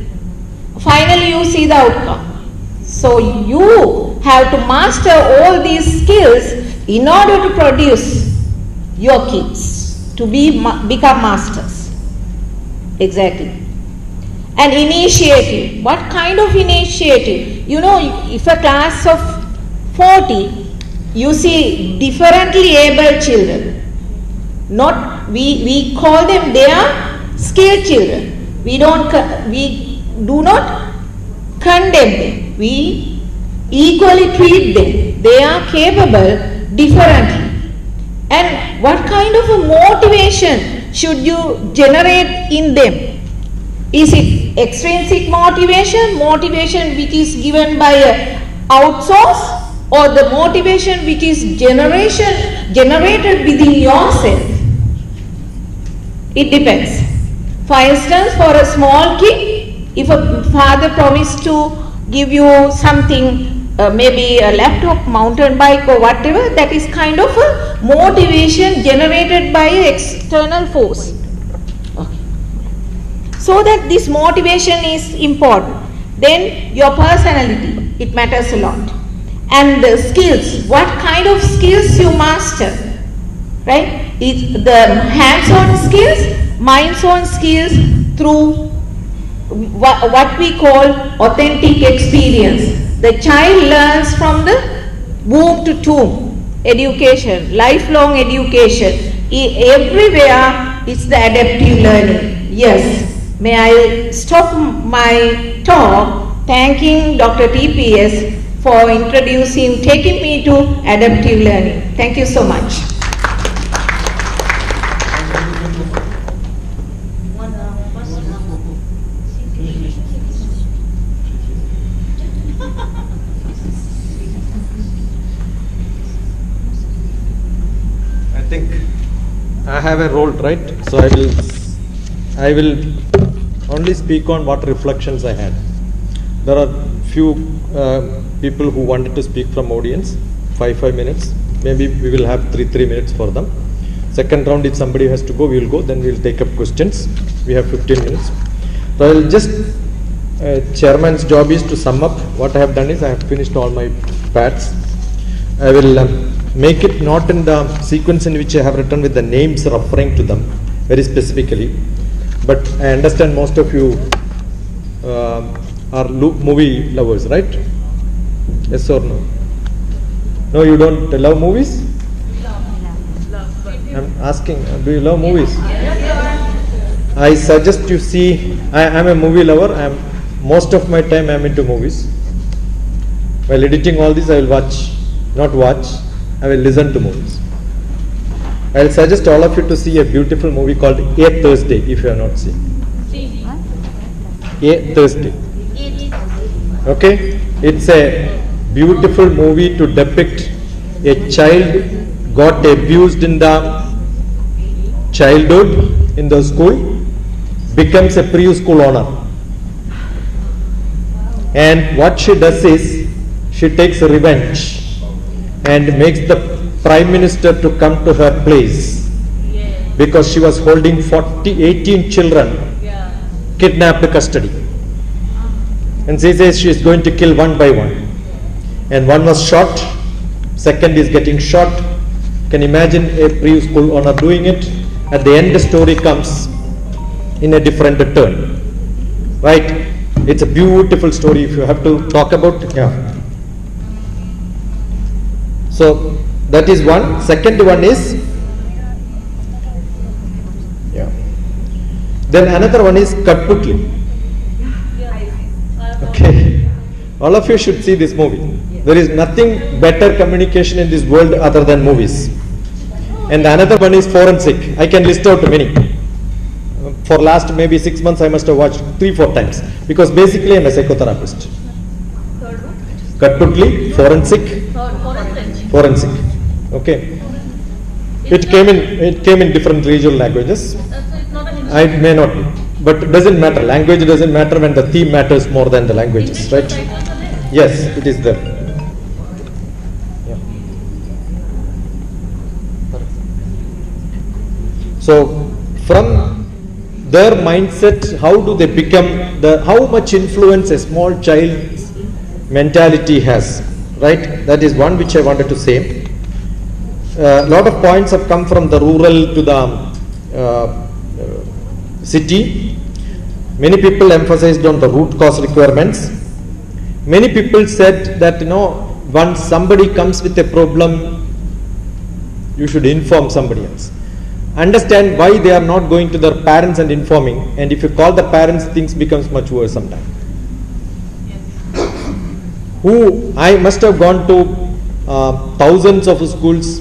finally you see the outcome. So you have to master all these skills in order to produce your kids to become masters. Exactly. And initiative. What kind of initiative? If a class of 40, you see differently able children. Not we call them they are skilled children. We do not condemn them. We equally treat them. They are capable differently. And what kind of a motivation should you generate in them? Is it extrinsic motivation, motivation which is given by a outsource, or the motivation which is generated within yourself? It depends. For instance, for a small kid, if a father promised to give you something, maybe a laptop, mountain bike or whatever, that is kind of a motivation generated by an external force. Okay. So that this motivation is important. Then your personality, it matters a lot. And the skills, what kind of skills you master, right? It's the hands-on skills, minds-on skills through what we call authentic experience. The child learns from the womb to tomb. Education, lifelong education. Everywhere it's the adaptive learning. Yes. May I stop my talk thanking Dr. TPS for taking me to adaptive learning. Thank you so much. I think I have a role, right? So I will only speak on what reflections I had. There are few people who wanted to speak from audience, 5 minutes. Maybe we will have 3 minutes for them. Second round, if somebody has to go, we will go. Then we will take up questions. We have 15 minutes. So I will just chairman's job is to sum up. What I have done is I have finished all my pads. I will make it not in the sequence in which I have written with the names referring to them very specifically, but I understand most of you are movie lovers, right? Yes or no? No, you don't love movies? I'm asking, do you love movies? I suggest you see, I am a movie lover. Most of my time I am into movies. While editing all this, I will I will listen to movies. I will suggest all of you to see a beautiful movie called A Thursday, if you have not seen. A Thursday. Okay? It's a beautiful movie to depict a child got abused in the childhood in the school, becomes a preschool owner. And what she does is, she takes revenge and makes the Prime Minister to come to her place because she was holding 18 children, kidnapped custody. And she says she is going to kill one by one. And one was shot, second is getting shot. Can imagine a preschool owner doing it. At the end, the story comes in a different turn. Right? It's a beautiful story if you have to talk about. Yeah. So that is one. Second one is, yeah. Then another one is Katputli. Okay. All of you should see this movie. There is nothing better communication in this world other than movies. And another one is Forensic. I can list out many. For last maybe 6 months I must have watched 3-4 times because basically I am a psychotherapist. Katputli, Forensic. Okay. It came in different regional languages. I may not be, but it doesn't matter. Language doesn't matter when the theme matters more than the languages, right? Yes, it is there. Yeah. So from their mindset, how do they become how much influence a small child's mentality has, right? That is one which I wanted to say. A lot of points have come from the rural to the city. Many people emphasized on the root cause requirements. Many people said that, once somebody comes with a problem, you should inform somebody else. Understand why they are not going to their parents and informing, and if you call the parents, things becomes much worse sometimes. I must have gone to thousands of schools,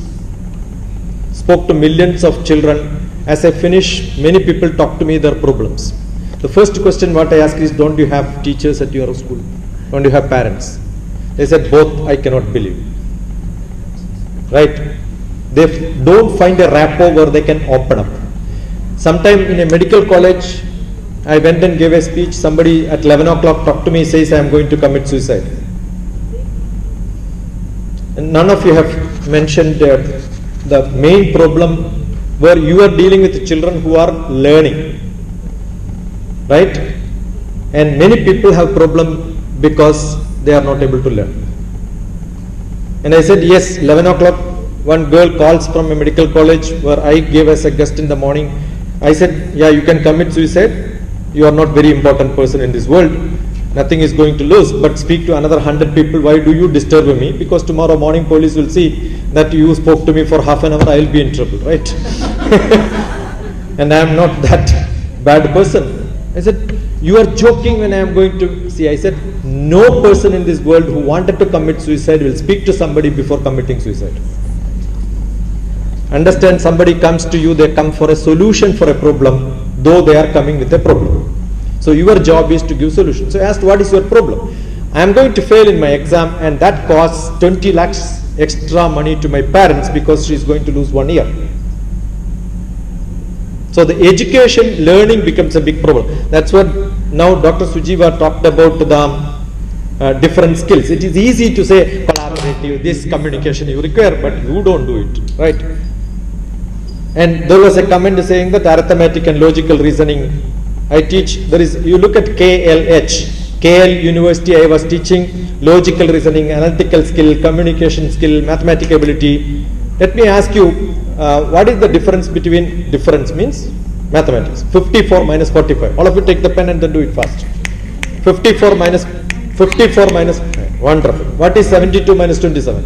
spoke to millions of children. As I finish, many people talk to me their problems. The first question what I ask is, don't you have teachers at your school? Don't you have parents? They said, both. I cannot believe. Right? They don't find a rapport where they can open up. Sometime in a medical college, I went and gave a speech. Somebody at 11 o'clock talked to me, says I am going to commit suicide. And none of you have mentioned the main problem where you are dealing with children who are learning. Right? And many people have problem because they are not able to learn. And I said, yes, 11 o'clock, one girl calls from a medical college where I gave as a guest in the morning. I said, yeah, you can commit suicide. You are not very important person in this world. Nothing is going to lose, but speak to another 100 people. Why do you disturb me? Because tomorrow morning police will see that you spoke to me for half an hour. I will be in trouble, right? And I am not that bad person. I said, you are joking when I am going to see. I said, no person in this world who wanted to commit suicide will speak to somebody before committing suicide. Understand, somebody comes to you, they come for a solution for a problem, though they are coming with a problem. So your job is to give solution. So I asked, what is your problem? I am going to fail in my exam, and that costs 20 lakhs extra money to my parents because she is going to lose 1 year. So the education, learning becomes a big problem. That's what now Dr. Sujiva talked about the different skills. It is easy to say collaborative, this communication you require, but you don't do it, right? And there was a comment saying that arithmetic and logical reasoning I teach. You look at KLH. KL University, I was teaching logical reasoning, analytical skill, communication skill, mathematical ability. Let me ask you, what is the difference between, difference means mathematics, 54 minus 45. All of you take the pen and then do it fast. 54 minus, wonderful. What is 72 minus 27?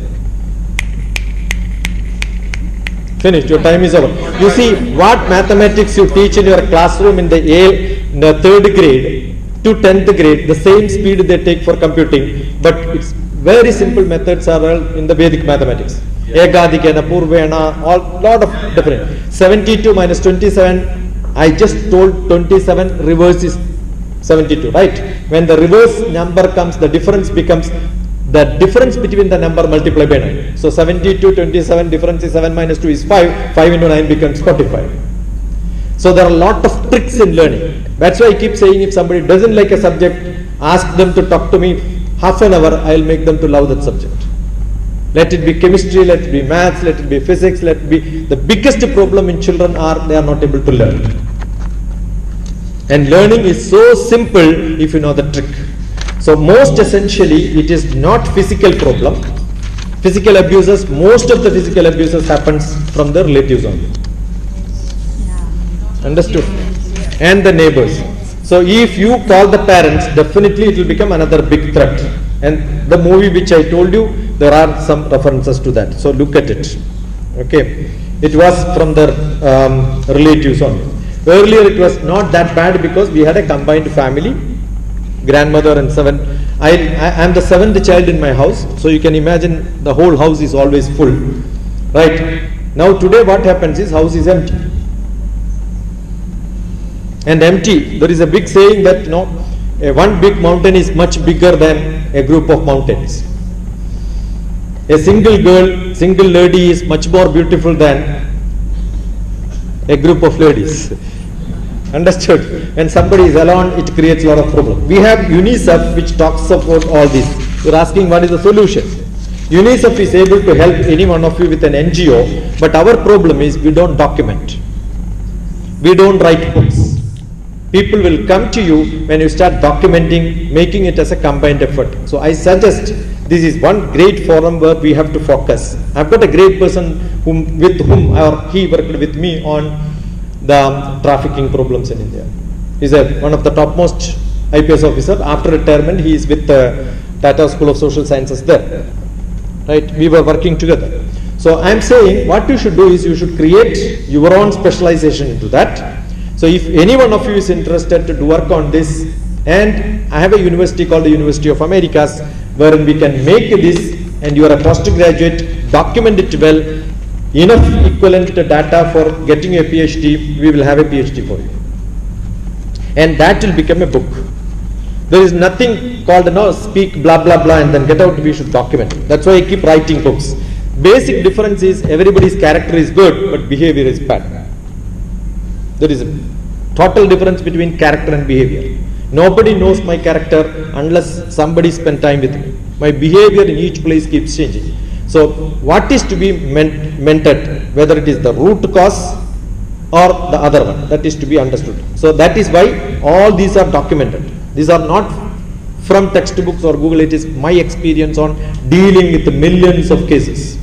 Finished, your time is over. You see, what mathematics you teach in your classroom in the third grade to 10th grade, the same speed they take for computing, but it's very simple methods are in the Vedic mathematics. Egadikena, Purvena, all lot of different. 72 minus 27, I just told 27, reverse is 72, right? When the reverse number comes, the difference becomes the difference between the number multiplied by 9. So 72, 27, difference is 7 minus 2 is 5. 5 into 9 becomes 45. So there are a lot of tricks in learning. That's why I keep saying, if somebody doesn't like a subject, ask them to talk to me half an hour, I'll make them to love that subject. Let it be chemistry, let it be maths, let it be physics, let it be. The biggest problem in children are they are not able to learn. And learning is so simple if you know the trick. So most essentially, it is not physical problem. Physical abuses, most of the physical abuses happens from the relatives only. Understood? And the neighbors. So if you call the parents, definitely it will become another big threat. And the movie which I told you, there are some references to that. So look at it. Okay. It was from the relatives only. Earlier it was not that bad because we had a combined family. Grandmother and 7. I am the 7th child in my house, so you can imagine the whole house is always full, right? Now today what happens is house is empty, and empty. There is a big saying that one big mountain is much bigger than a group of mountains. A single girl, single lady is much more beautiful than a group of ladies. Understood? When somebody is alone, it creates a lot of problem. We have UNICEF which talks about all this. You are asking what is the solution. UNICEF is able to help any one of you with an NGO, but our problem is we don't document. We don't write books. People will come to you when you start documenting, making it as a combined effort. So I suggest this is one great forum where we have to focus. I've got a great person with whom he worked with me on the trafficking problems in India. He's one of the topmost IPS officer. After retirement, he is with the Tata School of Social Sciences there. Right? We were working together. So I am saying what you should do is you should create your own specialization into that. So if any one of you is interested to work on this, and I have a university called the University of Americas, wherein we can make this, and you are a postgraduate, document it well, enough equivalent data for getting a PhD, we will have a PhD for you. And that will become a book. There is nothing called speak blah blah blah and then get out, we should document. That's why I keep writing books. Basic difference is everybody's character is good, but behavior is bad. There is a total difference between character and behavior. Nobody knows my character unless somebody spend time with me. My behavior in each place keeps changing. So what is to be mentored, whether it is the root cause or the other one, that is to be understood. So that is why all these are documented. These are not from textbooks or Google, it is my experience on dealing with millions of cases.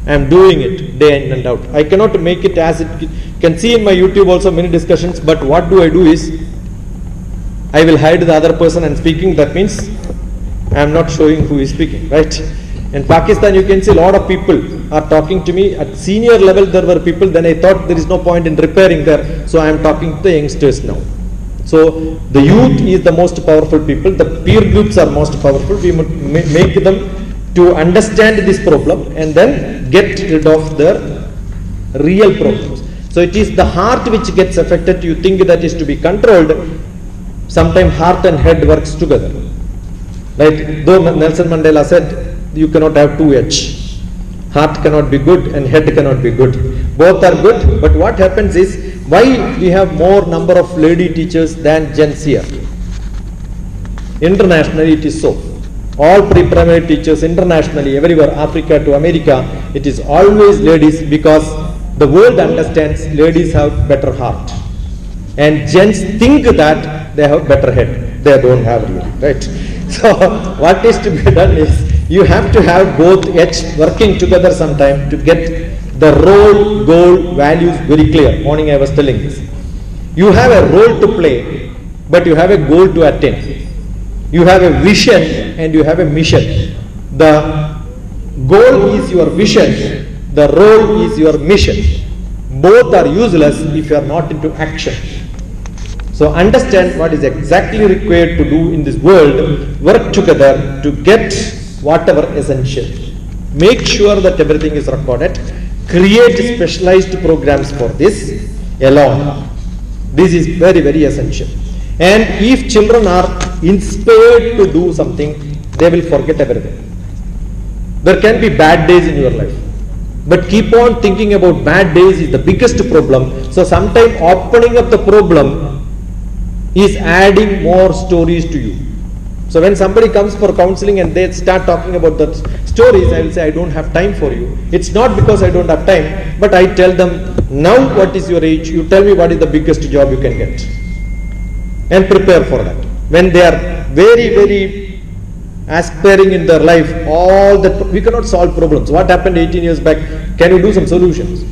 I am doing it day in and out. I cannot make it as it can see in my YouTube also many discussions, but what do I do is I will hide the other person and speaking, that means I am not showing who is speaking, right? In Pakistan, you can see a lot of people are talking to me at senior level. There were people, then I thought there is no point in repairing there, so I am talking to the youngsters now. So the youth is the most powerful people, the peer groups are most powerful. We make them to understand this problem and then get rid of the real problems. So it is the heart which gets affected. You think that is to be controlled. Sometimes heart and head works together. Right? Though Nelson Mandela said, you cannot have two edge. Heart cannot be good and head cannot be good. Both are good, but what happens is, why we have more number of lady teachers than gents here? Internationally it is so. All pre-primary teachers internationally, everywhere, Africa to America, it is always ladies because the world understands ladies have better heart. And gents think that they have better head. They don't have really. right? So what is to be done is you have to have both edge working together sometime to get the role, goal, values very clear. Morning I was telling this. You have a role to play, but you have a goal to attain. You have a vision and you have a mission. The goal is your vision, the role is your mission. Both are useless if you are not into action. So understand what is exactly required to do in this world, work together to get whatever essential. Make sure that everything is recorded, create specialized programs for this alone. This is very, very essential. And if children are inspired to do something, they will forget everything. There can be bad days in your life, but keep on thinking about bad days is the biggest problem. So sometimes opening up the problem is adding more stories to you. So when somebody comes for counseling and they start talking about the stories, I will say I don't have time for you. It's not because I don't have time, but I tell them, now what is your age? You tell me what is the biggest job you can get. And prepare for that. When they are very, very aspiring in their life, all that, we cannot solve problems. What happened 18 years back? Can you do some solutions?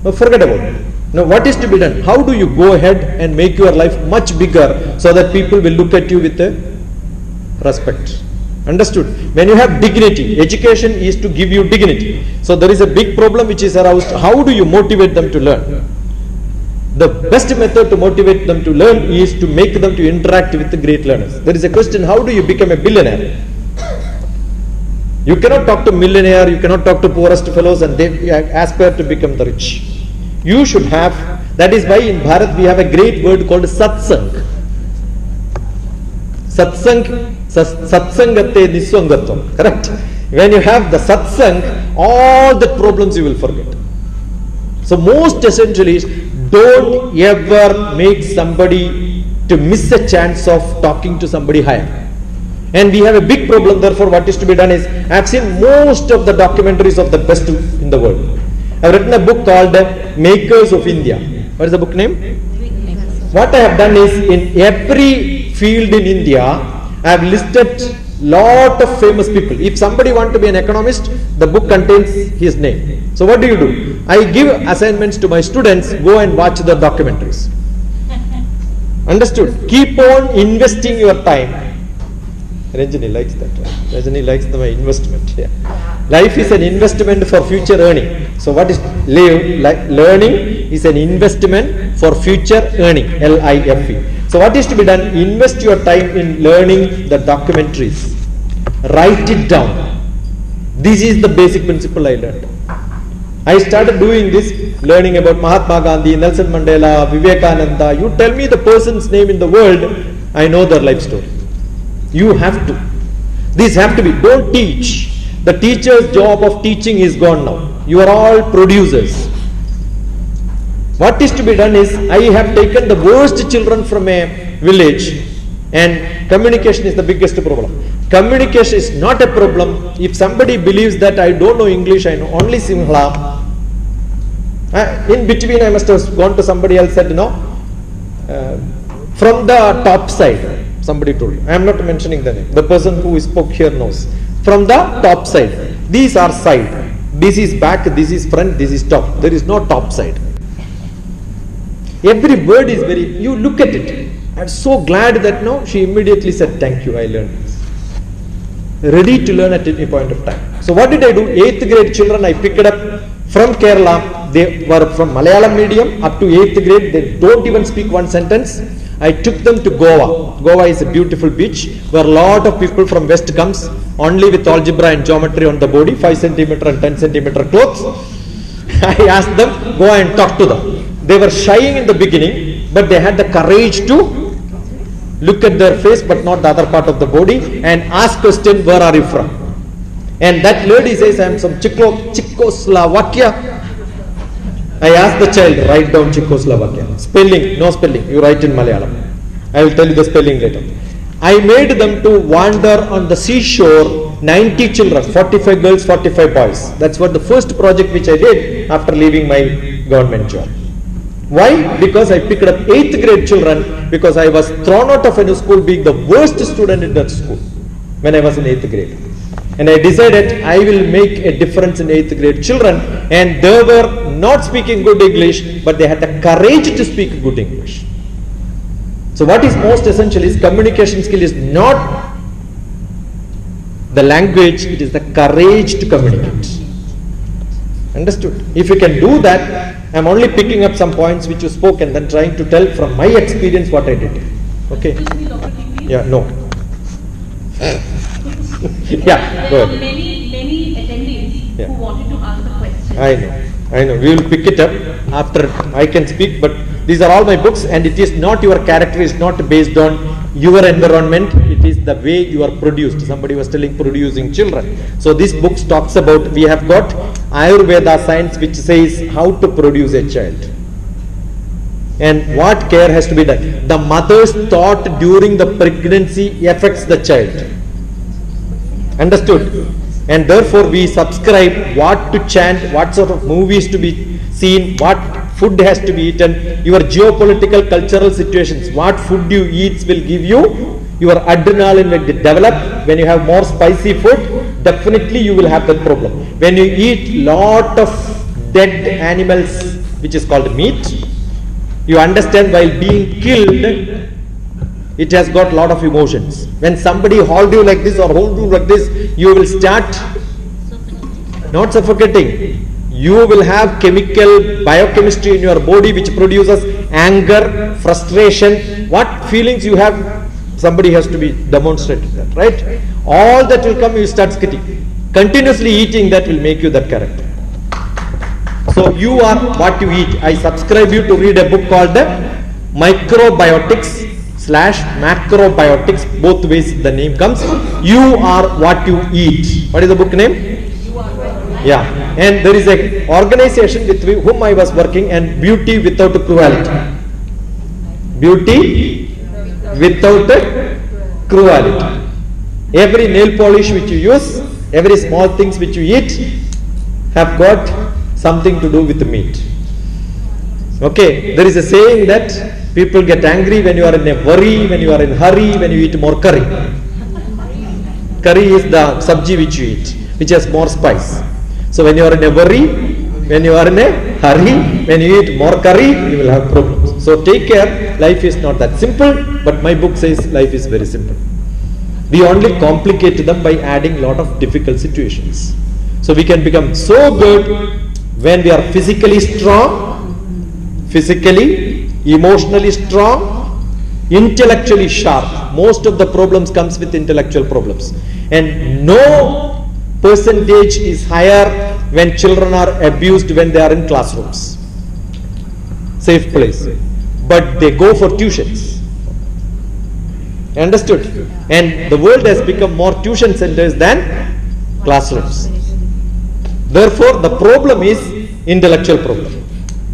No, forget about it. Now what is to be done? How do you go ahead and make your life much bigger so that people will look at you with respect? Understood? When you have dignity, education is to give you dignity. So there is a big problem which is aroused. How do you motivate them to learn? The best method to motivate them to learn is to make them to interact with the great learners. There is a question, how do you become a billionaire? You cannot talk to millionaire, you cannot talk to poorest fellows and they aspire to become the rich. You should have, that is why in Bharat we have a great word called satsang. Satsangate niswangatvam, correct? When you have the satsang, all the problems you will forget. So most essentially is, don't ever make somebody to miss a chance of talking to somebody higher. And we have a big problem, therefore what is to be done is, I have seen most of the documentaries of the best in the world. I have written a book called Makers of India. What is the book name? What I have done is, in every field in India, I have listed lot of famous people. If somebody wants to be an economist, the book contains his name. So what do? I give assignments to my students, go and watch the documentaries. Understood? Keep on investing your time. Ranjani likes that, right? Ranjani likes my investment. Yeah. Life is an investment for future earning. So what is learning is an investment for future earning, LIFE. So what is to be done? Invest your time in learning the documentaries. Write it down. This is the basic principle I learned. I started doing this, learning about Mahatma Gandhi, Nelson Mandela, Vivekananda. You tell me the person's name in the world, I know their life story. You have to. These have to be. Don't teach. The teacher's job of teaching is gone now. You are all producers. What is to be done is, I have taken the worst children from a village, and communication is the biggest problem. Communication is not a problem. If somebody believes that I don't know English, I know only Sinhala, in between I must have gone to somebody else and from the top side. Somebody told you. I am not mentioning the name. The person who spoke here knows. From the top side. These are side. This is back, this is front, this is top. There is no top side. Every word is very, you look at it. I am so glad that no, she immediately said, thank you, I learned this. Ready to learn at any point of time. So what did I do? 8th grade children I picked up from Kerala. They were from Malayalam medium up to 8th grade. They don't even speak one sentence. I took them to Goa. Goa is a beautiful beach where a lot of people from West comes only with algebra and geometry on the body, 5 centimeter and 10 centimeter clothes. I asked them, go and talk to them. They were shying in the beginning, but they had the courage to look at their face but not the other part of the body and ask question, where are you from? And that lady says, I am from Czechoslovakia. I asked the child, write down Czechoslovakia. Spelling, no spelling, you write in Malayalam. I will tell you the spelling later. I made them to wander on the seashore, 90 children, 45 girls, 45 boys. That's what the first project which I did after leaving my government job. Why? Because I picked up 8th grade children, because I was thrown out of a school being the worst student in that school when I was in 8th grade. And I decided I will make a difference in 8th grade children, and they were not speaking good English, but they had the courage to speak good English. So what is most essential is communication skill is not the language, it is the courage to communicate. Understood? If you can do that, I am only picking up some points which you spoke and then trying to tell from my experience what I did. Okay? Yeah, no. Yeah, go There are ahead. many attendees Yeah. who wanted to ask the question. I know. We will pick it up after I can speak, but these are all my books, and it is not your character, is not based on your environment, it is the way you are produced. Somebody was telling producing children. So this book talks about, we have got Ayurveda science which says how to produce a child. And what care has to be done. The mother's thought during the pregnancy affects the child. Understood? And therefore we subscribe what to chant, what sort of movies to be seen, what food has to be eaten, your geopolitical cultural situations, what food you eat will give you, your adrenaline will develop. When you have more spicy food, definitely you will have that problem. When you eat lot of dead animals, which is called meat, you understand while being killed, it has got lot of emotions. When somebody hold you like this or hold you like this, you will start not suffocating. You will have chemical biochemistry in your body which produces anger, frustration. What feelings you have, somebody has to be demonstrated that, right? All that will come, you start skitting. Continuously eating that will make you that character. So you are what you eat. I subscribe you to read a book called the Microbiotics / Macrobiotics. Both ways the name comes. You are what you eat. What is the book name? Yeah. And there is a organization with whom I was working, and Beauty Without Cruelty. Beauty Without Cruelty. Every nail polish which you use, every small things which you eat have got something to do with the meat. Okay, there is a saying that people get angry when you are in a worry, when you are in hurry, when you eat more curry. Curry is the sabji which you eat, which has more spice. So when you are in a worry, when you are in a hurry, when you eat more curry, you will have problems. So take care, life is not that simple, but my book says life is very simple. We only complicate them by adding lot of difficult situations. So we can become so good when we are physically strong, physically, emotionally strong, intellectually sharp. Most of the problems comes with intellectual problems. And no percentage is higher when children are abused when they are in classrooms. Safe place. But they go for tuitions. Understood? And the world has become more tuition centers than classrooms. Therefore, the problem is intellectual problem.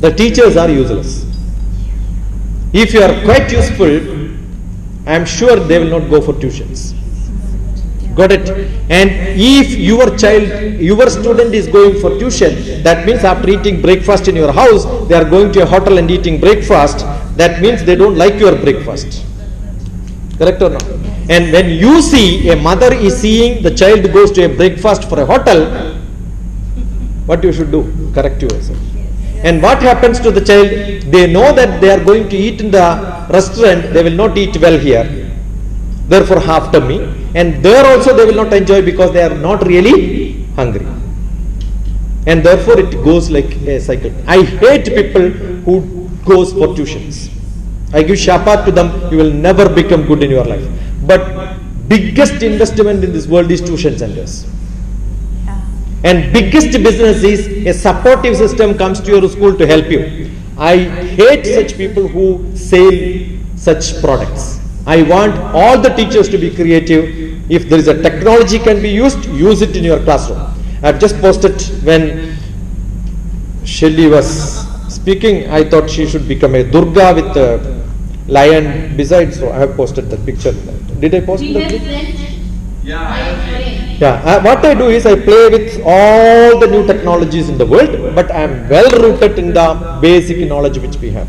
The teachers are useless. If you are quite useful, I am sure they will not go for tuitions. Got it? And if your child, your student is going for tuition, that means after eating breakfast in your house, they are going to a hotel and eating breakfast. That means they don't like your breakfast. Correct or not? And when you see a mother is seeing the child goes to a breakfast for a hotel, what you should do? Correct yourself. And what happens to the child? They know that they are going to eat in the restaurant, they will not eat well here. Therefore, after me. And there also they will not enjoy because they are not really hungry. And therefore it goes like a cycle. I hate people who goes for tuitions. I give shapat to them, you will never become good in your life. But biggest investment in this world is tuition centers. And biggest business is a supportive system comes to your school to help you. I hate such people who sell such products. I want all the teachers to be creative. If there is a technology can be used, use it in your classroom. I have just posted when Shelly was speaking, I thought she should become a Durga with a lion beside, so I have posted the picture. Did I post We the have picture? sent Yeah, what I do is I play with all the new technologies in the world, but I am well rooted in the basic knowledge which we have.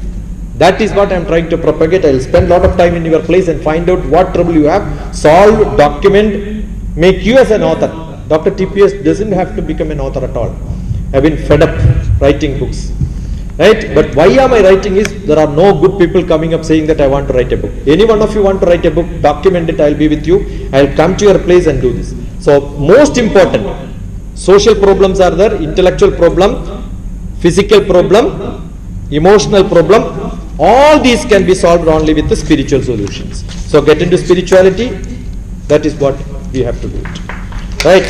That is what I am trying to propagate. I will spend a lot of time in your place and find out what trouble you have, solve, document, make you as an author. Dr. TPS doesn't have to become an author at all. I have been fed up writing books. Right? But why am I writing is there are no good people coming up saying that I want to write a book. Any one of you want to write a book, document it, I will be with you. I will come to your place and do this. So most important, social problems are there, intellectual problem, physical problem, emotional problem. All these can be solved only with the spiritual solutions. So get into spirituality. That is what we have to do it. Right?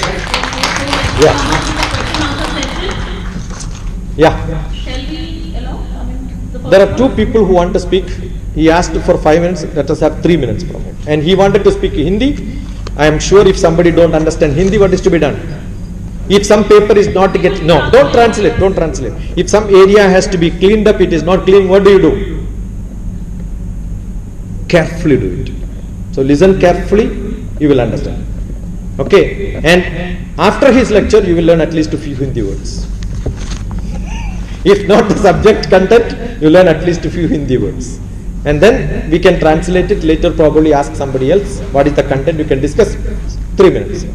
Yeah. Shall we allow? There are two people who want to speak. He asked for 5 minutes. Let us have 3 minutes from him. And he wanted to speak Hindi. I am sure if somebody don't understand Hindi, what is to be done? If some paper is not to get, no, don't translate. If some area has to be cleaned up, it is not clean, what do? Carefully do it. So listen carefully, you will understand. Okay, and after his lecture, you will learn at least a few Hindi words. If not the subject content, you learn at least a few Hindi words. And then we can translate it later, probably ask somebody else what is the content, you can discuss. 3 minutes.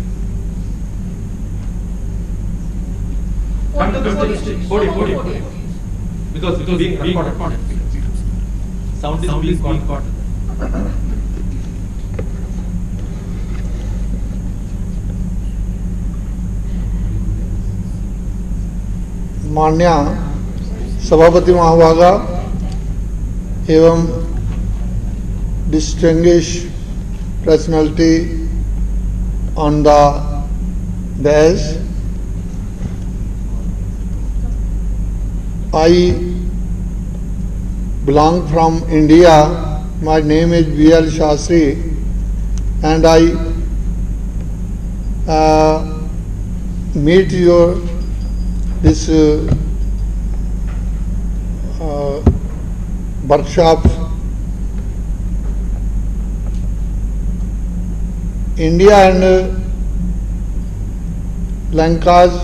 Because being recorded. Sound is being recorded. माननीय सभापति महाभागा एवं distinguish personality on the dais, I belong from India. My name is B.L. Shastri and I meet your this workshop. India and Lanka's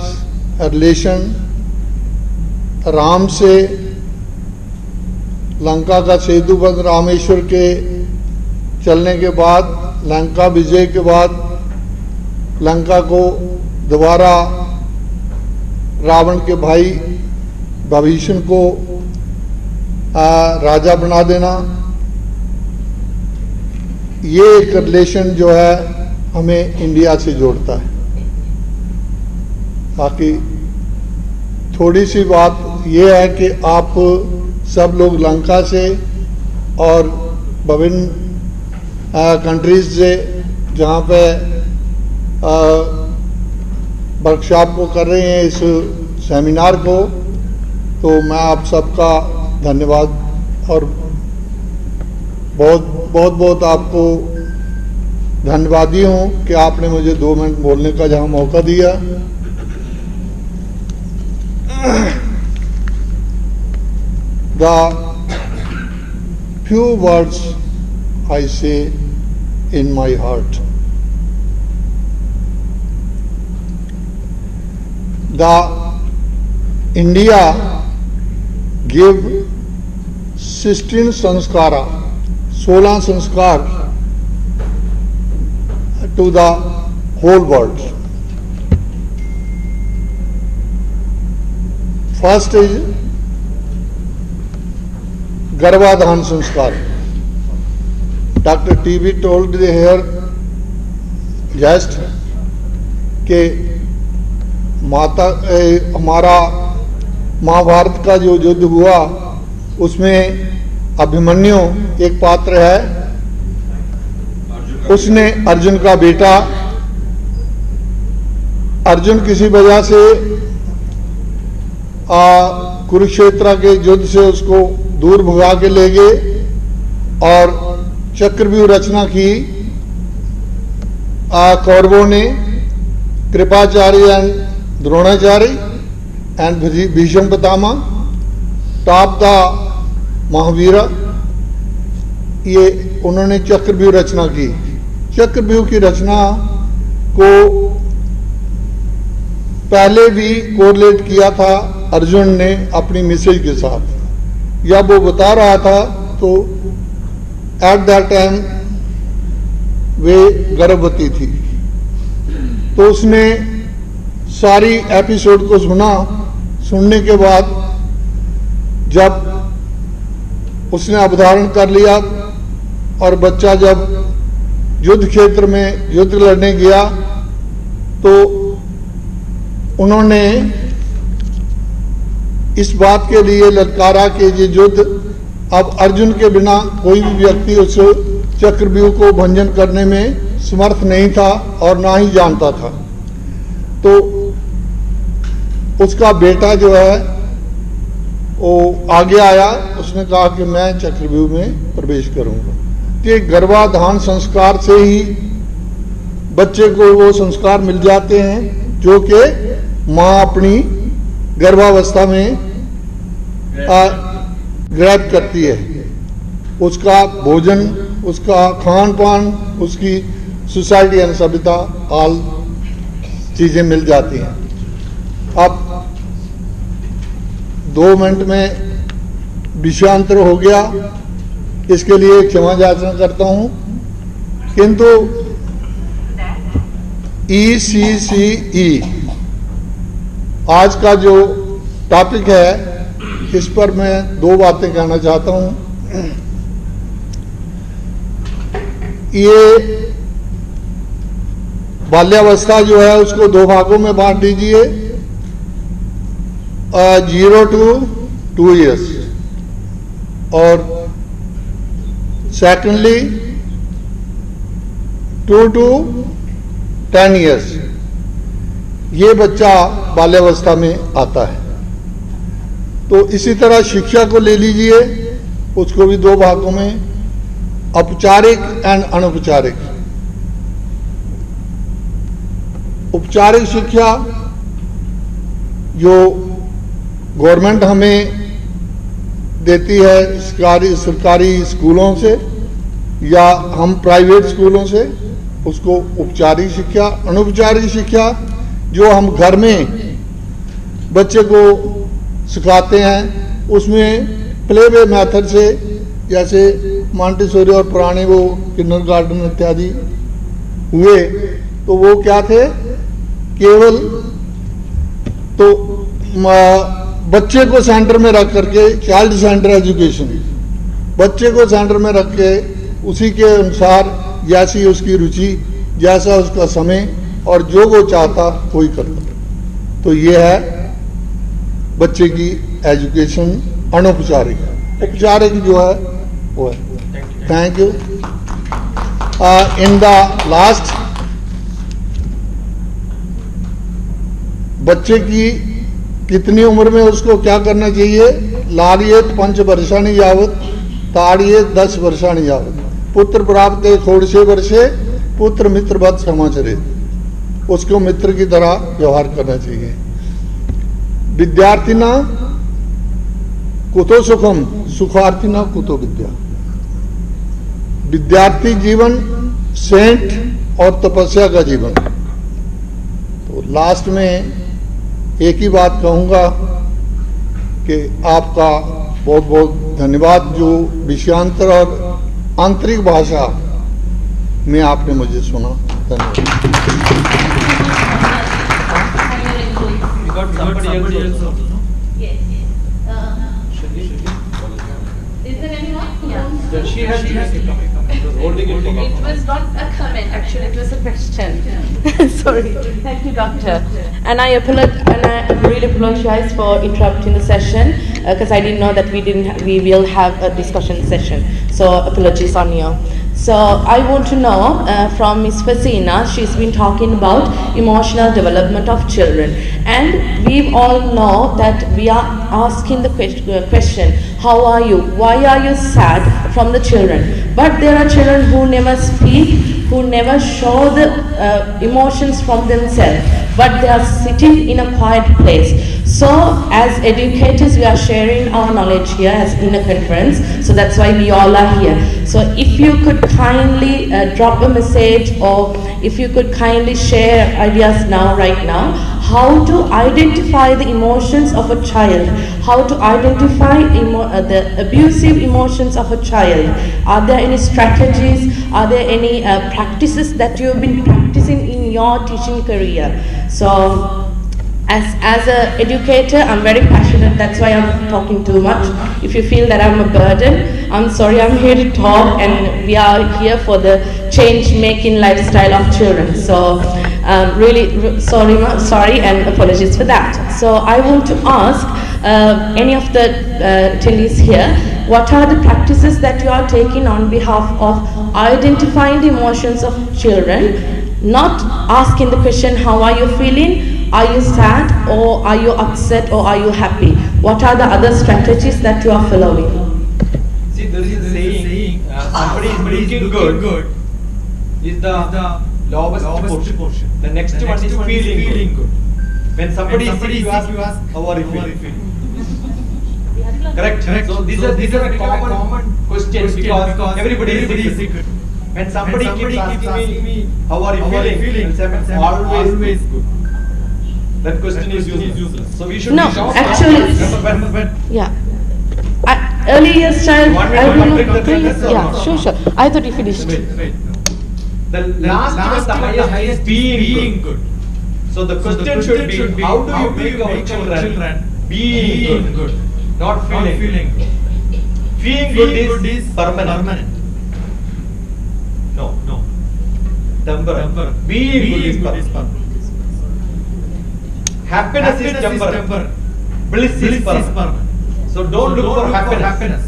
relation, Ram से लंका का सेतु बंद रामेश्वर के चलने के बाद, लंका विजय के बाद लंका को दोबारा रावण के भाई विभीषण को राजा बना देना, ये एक रिलेशन जो है हमें इंडिया से जोड़ता है। बाकी थोड़ी सी बात ये है कि आप सब लोग लंका से और विभिन्न कंट्रीज से जहाँ पे वर्कशॉप को कर रहे हैं, इस सेमिनार को, तो मैं आप सबका धन्यवाद और बहुत आपको धन्यवादी हूँ कि आपने मुझे 2 मिनट बोलने का जहाँ मौका दिया। The few words I say in my heart. The India give 16 sanskara, 16 sanskar to the whole world. First is garbhadhan sanskar. Doctor TB told the hair guest के हमारा महाभारत का जो युद्ध हुआ उसमें अभिमन्यु एक पात्र है, उसने अर्जुन का बेटा, अर्जुन किसी वजह से कुरुक्षेत्र के युद्ध से उसको दूर भगा के ले गए और चक्रव्यूह रचना की कौरवों ने, Kripacharya and Dronacharya and Bhishma Pitamah, top the Mahavir, ये उन्होंने चक्रव्यूह रचना की। चक्रव्यूह की रचना को पहले भी कोरिलेट किया था अर्जुन ने अपनी मिसेज के साथ। जब वो बता रहा था तो एट दैट टाइम वे गर्भवती थी। तो उसने सारी एपिसोड को सुना। सुनने के बाद जब उसने अवधारण कर लिया और बच्चा जब युद्ध क्षेत्र में युद्ध लड़ने गया तो उन्होंने इस बात के लिए ललकारा कि ये युद्ध अब अर्जुन के बिना कोई भी व्यक्ति उस चक्रव्यूह को भंजन करने में समर्थ नहीं था और ना ही जानता था। तो उसका बेटा जो है वो आगे आया, उसने कहा कि मैं चक्रव्यूह में प्रवेश करूंगा। कि गर्भाधान संस्कार से ही बच्चे को वो संस्कार मिल जाते हैं जो कि माँ अपनी गर्भावस्था में ग्रैब करती है। उसका भोजन, उसका खान पान, उसकी सोसाइटी एंड सभ्यता, ऑल चीजें मिल जाती हैं। अब 2 मिनट में विषयांतर हो गया, इसके लिए क्षमा याचना करता हूं। किंतु ECCE आज का जो टॉपिक है, इस पर मैं 2 बातें कहना चाहता हूं। ये बाल्यावस्था जो है उसको 2 भागों में बांट दीजिए, 0 to 2 years और सेकेंडली 2 to 10 years। ये बच्चा बाल्यावस्था में आता है। तो इसी तरह शिक्षा को ले लीजिए, उसको भी 2 भागों में, औपचारिक एंड अनौपचारिक। औपचारिक शिक्षा जो गवर्नमेंट हमें देती है सरकारी स्कूलों से या हम प्राइवेट स्कूलों से, उसको औपचारिक शिक्षा। अनौपचारिक शिक्षा जो हम घर में बच्चे को सिखाते हैं, उसमें प्ले वे मेथड से, जैसे मॉन्टेसोरी और पुराने वो किंडरगार्टन इत्यादि हुए, तो वो क्या थे, केवल तो बच्चे को सेंटर में रख करके, चाइल्ड सेंटर एजुकेशन, बच्चे को सेंटर में रख के उसी के अनुसार जैसी उसकी रुचि, जैसा उसका समय और जो वो चाहता वही करता। तो ये है बच्चे की एजुकेशन अनौपचारिक। औपचारिक जो है वो है। Thank you. In the last, बच्चे की कितनी उम्र में उसको क्या करना चाहिए? लारियेत 5 वर्षाणि यावत, ताड़ियेत 10 वर्षाणि यावत, पुत्र प्राप्त 16 वर्षे, पुत्र मित्रवत समाचरेत। उसको मित्र की तरह व्यवहार करना चाहिए। विद्यार्थिना कुतो सुखम, सुखार्थिना कुतो विद्या। विद्यार्थी जीवन सेंट और तपस्या का जीवन। तो लास्ट में एक ही बात कहूंगा कि आपका बहुत बहुत धन्यवाद, जो विषयांतर और आंतरिक भाषा में आपने मुझे सुना। It was not a comment, actually, it was a question. Sorry. Thank you, Doctor. And I really apologize for interrupting the session because I didn't know that we will have a discussion session. So apologies on you. So I want to know from Ms. Fasina, she's been talking about emotional development of children, and we all know that we are asking the question, how are you? Why are you sad from the children? But there are children who never speak, who never show the emotions from themselves, but they are sitting in a quiet place. So, as educators, we are sharing our knowledge here as in a conference. So that's why we all are here. So, if you could kindly drop a message, or if you could kindly share ideas now, right now, how to identify the emotions of a child, how to identify the abusive emotions of a child. Are there any strategies? Are there any practices that you have been practicing in your teaching career? So, as an educator, I'm very passionate. That's why I'm talking too much. If you feel that I'm a burden, I'm sorry. I'm here to talk, and we are here for the change-making lifestyle of children. So, really sorry, and apologies for that. So, I want to ask any of the attendees here, what are the practices that you are taking on behalf of identifying the emotions of children, not asking the question, how are you feeling? Are you sad, or are you upset, or are you happy? What are the other strategies that you are following? See, there is a saying, somebody is looking good is the lowest portion. The next one is feeling good. When somebody is sick, you ask, how are you feeling? Correct. So these are a common question because everybody is sick. When somebody keeps asking me, how are you feeling? Always good. That question is useless. So we should no, actually, yeah. Early years child. Yeah, sure. I thought you finished. The last one, the highest being good. So the question should be, how do you make our children being good, not feeling good? Feeling good is permanent. No. Temporary. Being good is permanent. Happiness is temporary. Bliss is permanent. So don't look for happiness.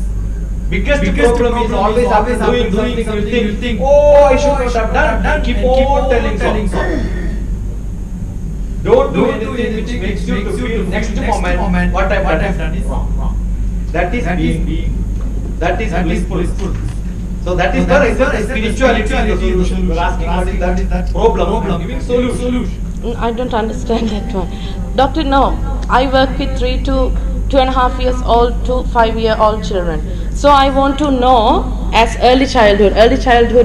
Biggest problem is always after doing something you think, oh, I should not have done. Keep on telling so. Don't do anything which makes you to feel next moment what I've done is wrong. That is being. That is blissful. So that is the spirituality is the solution. You are asking what is that problem? Giving solution. I don't understand that one. Doctor, no. I work with 3 to 2.5 years old to 5-year-old children. So I want to know, as early childhood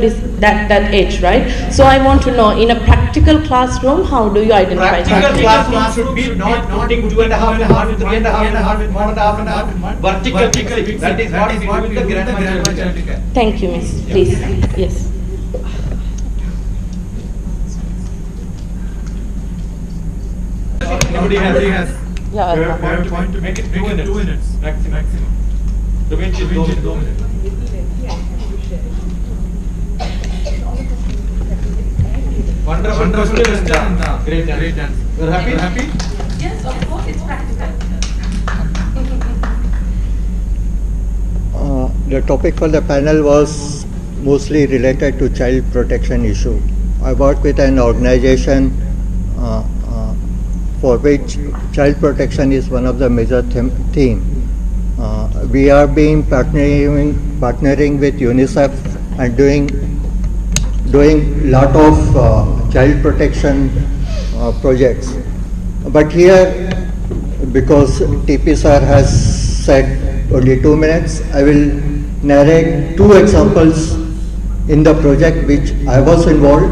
is that age, right? So I want to know, in a practical classroom, how do you identify? Practical classroom should be not putting 2.5 and 3.5 more than half. Vertical fixing. That is what is with the grandma. Thank you, miss. Please. Yes. Nobody has. Yeah. We have to make it 2 minutes maximum. The bench is 2 minutes. Wonderful question. Great answer. You are happy? Yes, of course, it's practical. The topic for the panel was mostly related to child protection issue. I work with an organization for which child protection is one of the major theme. We are being partnering with UNICEF and doing lot of child protection projects. But here, because TP sir has said only 2 minutes, I will narrate 2 examples in the project which I was involved,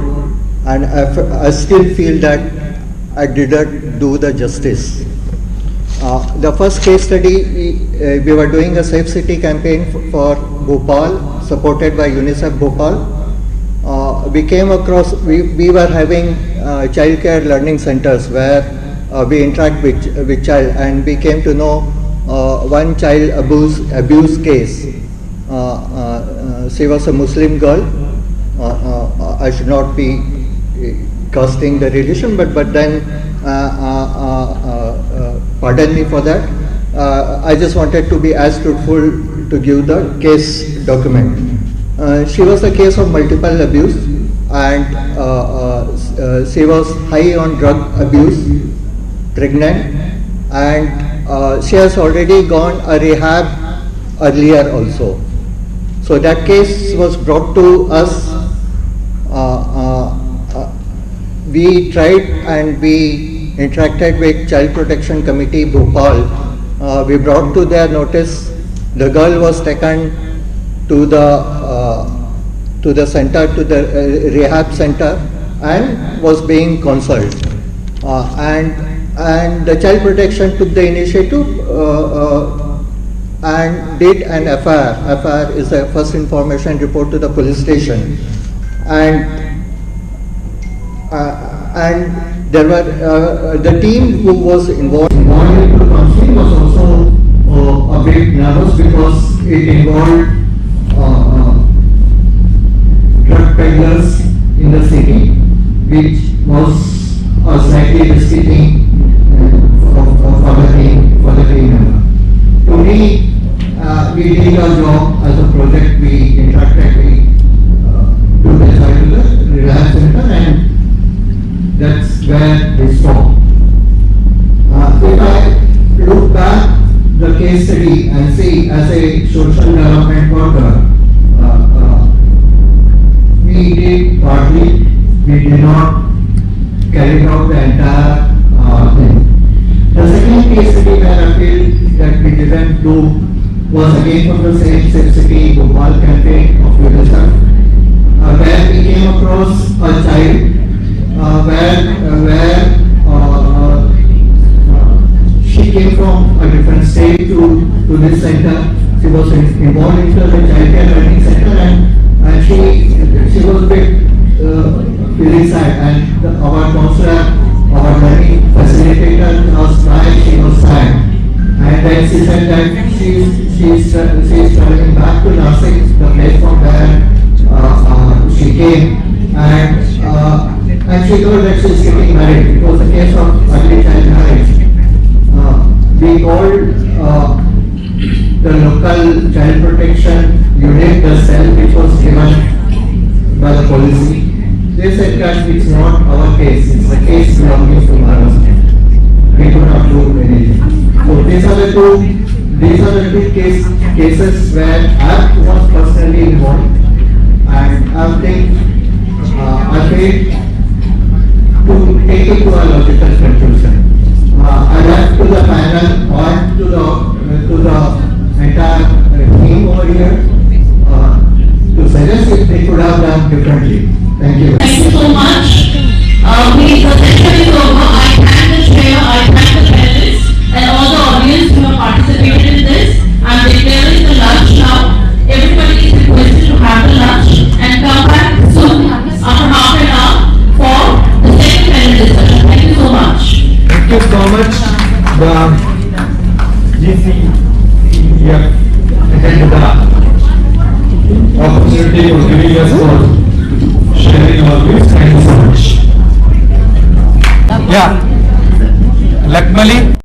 and I still feel that I didn't do the justice. The first case study, we were doing a Safe City campaign for Bhopal, supported by UNICEF Bhopal. We came across, we were having child care learning centers where we interact with child, and we came to know one child abuse case. She was a Muslim girl. I should not be casting the religion, but then pardon me for that. I just wanted to be as truthful to give the case document. She was a case of multiple abuse, and she was high on drug abuse, pregnant, and she has already gone a rehab earlier also. So that case was brought to us. We tried and we interacted with Child Protection Committee Bhopal. We brought to their notice the girl was taken to the center, to the rehab center, and was being counseled. And the Child Protection took the initiative and did an FIR. FIR is a first information report to the police station, and there were the team who was involved in the counseling was also a bit nervous because it involved drug peddlers in the city, which was a slightly risky thing for the team member. To me, we did our job as a project. We interacted, we do the child rehab center, and that's where we stopped. If I look back the case study and see as a social development worker, we did partly, we did not carry out the entire thing. The second case study where I feel that we didn't do was again from the same city, Bhopal campaign of UNICEF, where we came across a child where she came from a different state to this center. She was involved into the child care learning center, and she was a bit feeling sad, and our counselor, our learning facilitator was crying, she was sad. And then she said that she's traveling back to nursing, the place from where she came, and she told that she's getting married. It was a case of early child marriage. We called the local child protection unit, the cell which was given by the policy. They said that it's not our case, it's a case belonging to Maharashtra. We could not do anything. So these are the two cases where I was personally involved, and I failed to take it to a logical conclusion. I left to the panel or to the entire team over here to suggest if they could have done differently. Thank you. Thank you so much. The session is over. I thank the chair, I thank the panelists, and all the audience who have participated in this. I'm declaring the lunch now. Everybody is requested to have the lunch and come back soon after half an hour for the second panel discussion. Thank you so much. Thank you so much. The GCEF and the opportunity for giving us for sharing our views. Thank you so much. Yeah, Lakmali.